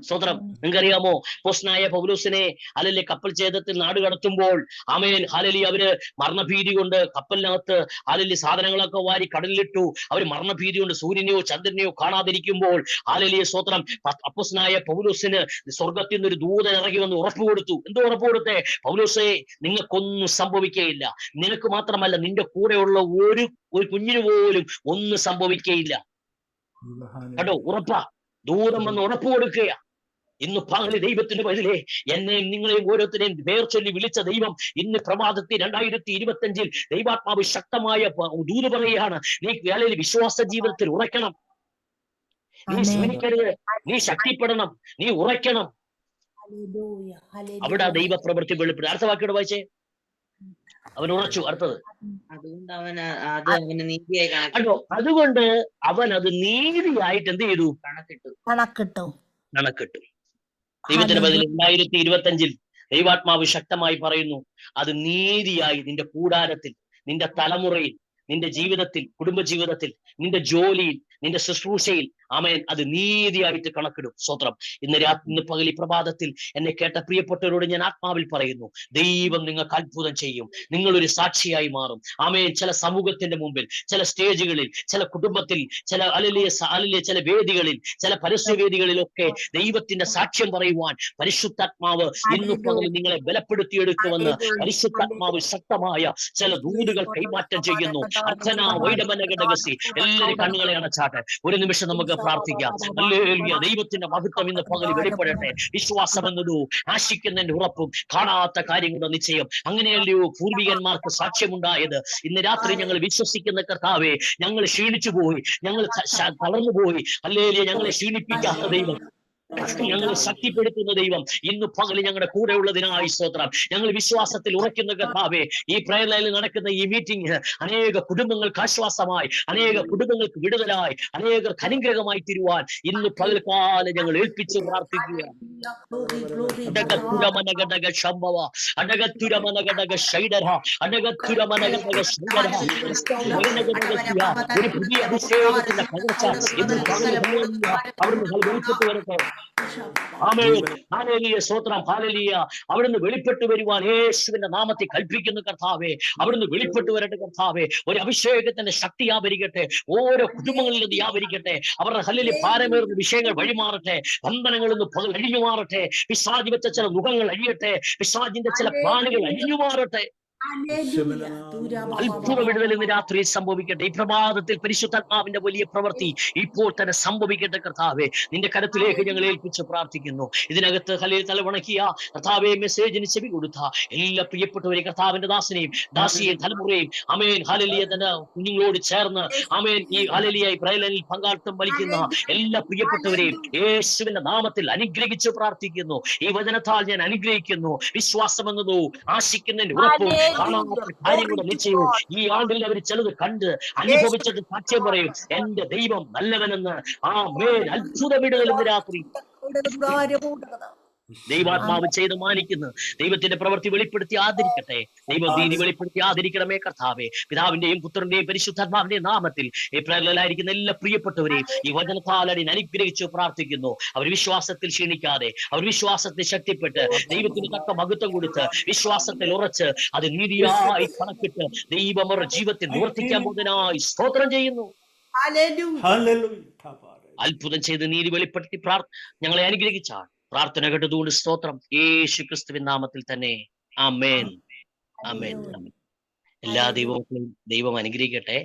സ്തോത്രം. നിങ്ങൾക്കറിയാമോ, അപ്പോസ്തലനായ പൗലോസിനെ അല്ലല്ലേ കപ്പൽ ഛേദത്തിൽ നാട് കടത്തുമ്പോൾ ആമേൻ ഹാലലി അവര് മരണഭീതി കൊണ്ട് കപ്പലിനകത്ത് ഹാലലി സാധനങ്ങളൊക്കെ വാരി കടലിലിട്ടു. അവർ മരണഭീതി കൊണ്ട് സൂര്യനെയോ ചന്ദ്രനെയോ കാണാതിരിക്കുമ്പോൾ ഹാലലിയ സ്തോത്രം അപ്പോസ്തലനായ പൗലോസിന് സ്വർഗത്തിൽ നിന്ന് ഒരു ദൂതൻ ഇറങ്ങി വന്ന് ഉറപ്പ് കൊടുത്തു. എന്തോ ഉറപ്പ് കൊടുത്തേ? പൗലോസേ, നിങ്ങൾക്കൊന്നും സംഭവിക്കുകയില്ല. നിനക്ക് മാത്രമല്ല, നിന്റെ കൂടെയുള്ള ഒരു കുഞ്ഞിന് പോലും ഒന്നും സംഭവിക്കുകയില്ല. കേട്ടോ? ഉറപ്പാ. ദൂതം വന്ന് ഉറപ്പ് കൊടുക്കുക. ഇന്ന് പകല് ദൈവത്തിന്റെ വഴിയിലെ എന്നെയും നിങ്ങളെയും ഓരോരുത്തരെയും പേർ ചൊല്ലി വിളിച്ച ദൈവം ഇന്ന് പ്രഭാതത്തിൽ 2025 ദൈവാത്മാവ് ശക്തമായ ദൂത് പറയുകയാണ്. നീ അല്ലെങ്കിൽ വിശ്വാസ ജീവിതത്തിൽ ഉറയ്ക്കണം. നീ ശ്രമിക്കരുത്. നീ ശക്തിപ്പെടണം. നീ ഉറയ്ക്കണം. അവിടെ ദൈവപ്രവൃത്തി വെളിപ്പെടും. അടുത്ത വാക്കിയോട് വായിച്ചേ. അവൻ ഉറച്ചു. അടുത്തത്, അതുകൊണ്ട് അവൻ അത് നീതിയായിട്ട് എന്ത് ചെയ്തു? കണക്കിട്ടു. ദൈവത്തിന്റെ ബദലിൽ 2025 ദൈവാത്മാവ് ശക്തമായി പറയുന്നു, അത് നീതിയായി നിന്റെ കൂടാരത്തിൽ, നിന്റെ തലമുറയിൽ, നിന്റെ ജീവിതത്തിൽ, കുടുംബജീവിതത്തിൽ, നിന്റെ ജോലിയിൽ, നിന്റെ ശുശ്രൂഷയിൽ ആമേൻ അത് നീതിയായിട്ട് കണക്കിടും. സ്തോത്രം. ഇന്ന് പകൽ ഈ പ്രഭാതത്തിൽ എന്നെ കേട്ട പ്രിയപ്പെട്ടവരോട് ഞാൻ ആത്മാവിൽ പറയുന്നു, ദൈവം നിങ്ങൾക്ക് അത്ഭുതം ചെയ്യും. നിങ്ങളൊരു സാക്ഷിയായി മാറും. ആമേൻ. ചില സമൂഹത്തിന്റെ മുമ്പിൽ, ചില സ്റ്റേജുകളിൽ, ചില കുടുംബത്തിൽ, ചില വേദികളിൽ, ചില പരസ്യവേദികളിലൊക്കെ ദൈവത്തിന്റെ സാക്ഷ്യം പറയുവാൻ പരിശുദ്ധാത്മാവ് ഇന്ന് പകൽ നിങ്ങളെ ബലപ്പെടുത്തിയെടുക്കുമെന്ന് പരിശുദ്ധാത്മാവ് ശക്തമായ ചില ദൂതുകൾ കൈമാറ്റം ചെയ്യുന്നു. അർച്ചന വൈഡമനഗടകസി. എല്ലാവരും കണ്ണുകളെ അടച്ചാട്ടെ. ഒരു നിമിഷം നമുക്ക് പ്രാർത്ഥിക്കാം. ഹല്ലേലൂയ. ദൈവത്തിന്റെ മഹത്വം ഇന്ന് പകൽ വെളിപ്പെടട്ടെ. വിശ്വാസം എന്നതോ ആശിക്കുന്നതിന്റെ ഉറപ്പും കാണാത്ത കാര്യങ്ങളുടെ നിശ്ചയം. അങ്ങനെയല്ലയോ പൂർവികന്മാർക്ക് സാക്ഷ്യമുണ്ടായത്. ഇന്ന് രാത്രി ഞങ്ങൾ വിശ്വസിക്കുന്ന കർത്താവേ, ഞങ്ങൾ ക്ഷീണിച്ചു പോയി, ഞങ്ങൾ തളർന്നു പോയി. ഹല്ലേലൂയ. ഞങ്ങളെ ക്ഷീണിപ്പിക്കാത്ത ദൈവം, ഞങ്ങളെ ശക്തിപ്പെടുത്തുന്ന ദൈവം ഇന്ന് പകല് ഞങ്ങളുടെ കൂടെ ഉള്ളതിനായി സ്തോത്രം. ഞങ്ങൾ വിശ്വാസത്തിൽ ഉറയ്ക്കുന്ന കർത്താവേ, ഈ പ്രയർ ലൈനിൽ നടക്കുന്ന ഈ മീറ്റിംഗ് അനേക കുടുംബങ്ങൾക്ക് ആശ്വാസമായി, അനേക കുടുംബങ്ങൾക്ക് വിടുതലായി, അനേകർക്ക് അനുഗ്രഹമായി തീരുവാൻ ഇന്ന് പകൽക്കാലം ഞങ്ങൾ ഏൽപ്പിച്ച് പ്രാർത്ഥിക്കുക. ഒരു പുതിയ അഭിഷേകത്തിന്റെ പകർച്ച ഇന്ന് അവിടുന്ന് വെളിപ്പെട്ടു വരട്ടെ. സ്തോത്രം. ഹാലലിയ. അവിടുന്ന് വെളിപ്പെട്ടു വരുവാൻ യേശുവിന്റെ നാമത്തിൽ കൽപ്പിക്കുന്നു കർത്താവേ. അവിടുന്ന് വെളിപ്പെട്ടു വരട്ടെ കർത്താവേ. ഒരു അഭിഷേകത്തിന്റെ ശക്തി വ്യാപരിക്കട്ടെ. ഓരോ കുടുംബങ്ങളിൽ നിന്ന് വ്യാപരിക്കട്ടെ. അവരുടെ ഹല്ലേലൂയ ഭാരമേറുന്ന വിഷയങ്ങൾ വഴിമാറട്ടെ. ബന്ധനങ്ങളിൽ നിന്ന് പകൽ അഴിഞ്ഞു മാറട്ടെ. പിശാച് വെച്ച ചില മുഖങ്ങൾ അഴിയട്ടെ. പിശാചിന്റെ ചില പ്ലാനുകൾ അഴിഞ്ഞു മാറട്ടെ. അത്ഭുത വിടുതൽ ഇന്ന് രാത്രി സംഭവിക്കട്ടെ. ഈ പ്രഭാതത്തിൽ പരിശുദ്ധാത്മാവിന്റെ വലിയ പ്രവൃത്തി ഇപ്പോൾ തന്നെ സംഭവിക്കട്ടെ കർത്താവേ. നിന്റെ കരത്തിലേക്ക് ഞങ്ങൾ ഏൽപ്പിച്ച് പ്രാർത്ഥിക്കുന്നു. ഇതിനകത്ത് ഹല്ലേലൂയ തലവണക്കിയ കർത്താവേ, മെസ്സേജിന് ചെവി കൊടുത്ത എല്ലാ പ്രിയപ്പെട്ടവരെയും, കർത്താവിന്റെ ദാസനെയും ദാസിയെയും തലമുറയും ആമേൻ ഹല്ലേലൂയ തന്നെ കുഞ്ഞുങ്ങളോട് ചേർന്ന് ആമേൻ ഈ ഹല്ലേലൂയ പ്രയലിൽ പങ്കാളിത്തം വലിക്കുന്ന എല്ലാ പ്രിയപ്പെട്ടവരെയും യേശുവിന്റെ നാമത്തിൽ അനുഗ്രഹിച്ച് പ്രാർത്ഥിക്കുന്നു. ഈ വചനത്താൽ ഞാൻ അനുഗ്രഹിക്കുന്നു. വിശ്വാസം എന്നതോ ആശിക്കുന്നതിന്റെ ഉറപ്പും കാണാത്ത കാര്യങ്ങളുടെ നിശ്ചയവും ഈ ആണ്ടിൽ അവർ ചിലത് കണ്ട് അനുഭവിച്ചത് സാക്ഷ്യം പറയും. എന്റെ ദൈവം നല്ലവനെന്ന്. ആമേൻ. അത്ഭുത വിടുതൽ ഇന്ന് രാത്രി ദൈവാത്മാവ് ചെയ്ത് മാനിക്കുന്നു. ദൈവത്തിന്റെ പ്രവൃത്തി വെളിപ്പെടുത്തി ആദരിക്കട്ടെ. ദൈവദീനി വെളിപ്പെടുത്തി ആദരിക്കണമേ കർത്താവേ. പിതാവിന്റെയും പുത്രന്റെയും പരിശുദ്ധാത്മാവിന്റെയും നാമത്തിൽ ഈ പ്രയറിലായിരിക്കുന്ന എല്ലാ പ്രിയപ്പെട്ടവരെയും ഈ വചനത്താലടി അനുഗ്രഹിച്ചു പ്രാർത്ഥിക്കുന്നു. അവർ വിശ്വാസത്തിൽ ക്ഷീണിക്കാതെ, അവർ വിശ്വാസത്തിൽ ശക്തിപ്പെട്ട്, ദൈവത്തിന് തക്ക മഹത്വം കൊടുത്ത്, വിശ്വാസത്തിൽ ഉറച്ച്, അത് നീതിയായി കണക്കിട്ട് ദൈവം അവരുടെ ജീവിതത്തിൽ നിവർത്തിക്കാൻ പോകുന്നതിനായി സ്തോത്രം ചെയ്യുന്നു. അത്ഭുതം ചെയ്ത് നീതി വെളിപ്പെടുത്തി ഞങ്ങളെ അനുഗ്രഹിച്ചാണ്. പ്രാർത്ഥന കേട്ടതുകൊണ്ട് സ്തോത്രം. യേശു ക്രിസ്തുവിൻ നാമത്തിൽ തന്നെ. ആമേൻ. ആമേൻ. എല്ലാ ദൈവവും ദൈവം അനുഗ്രഹിക്കട്ടെ.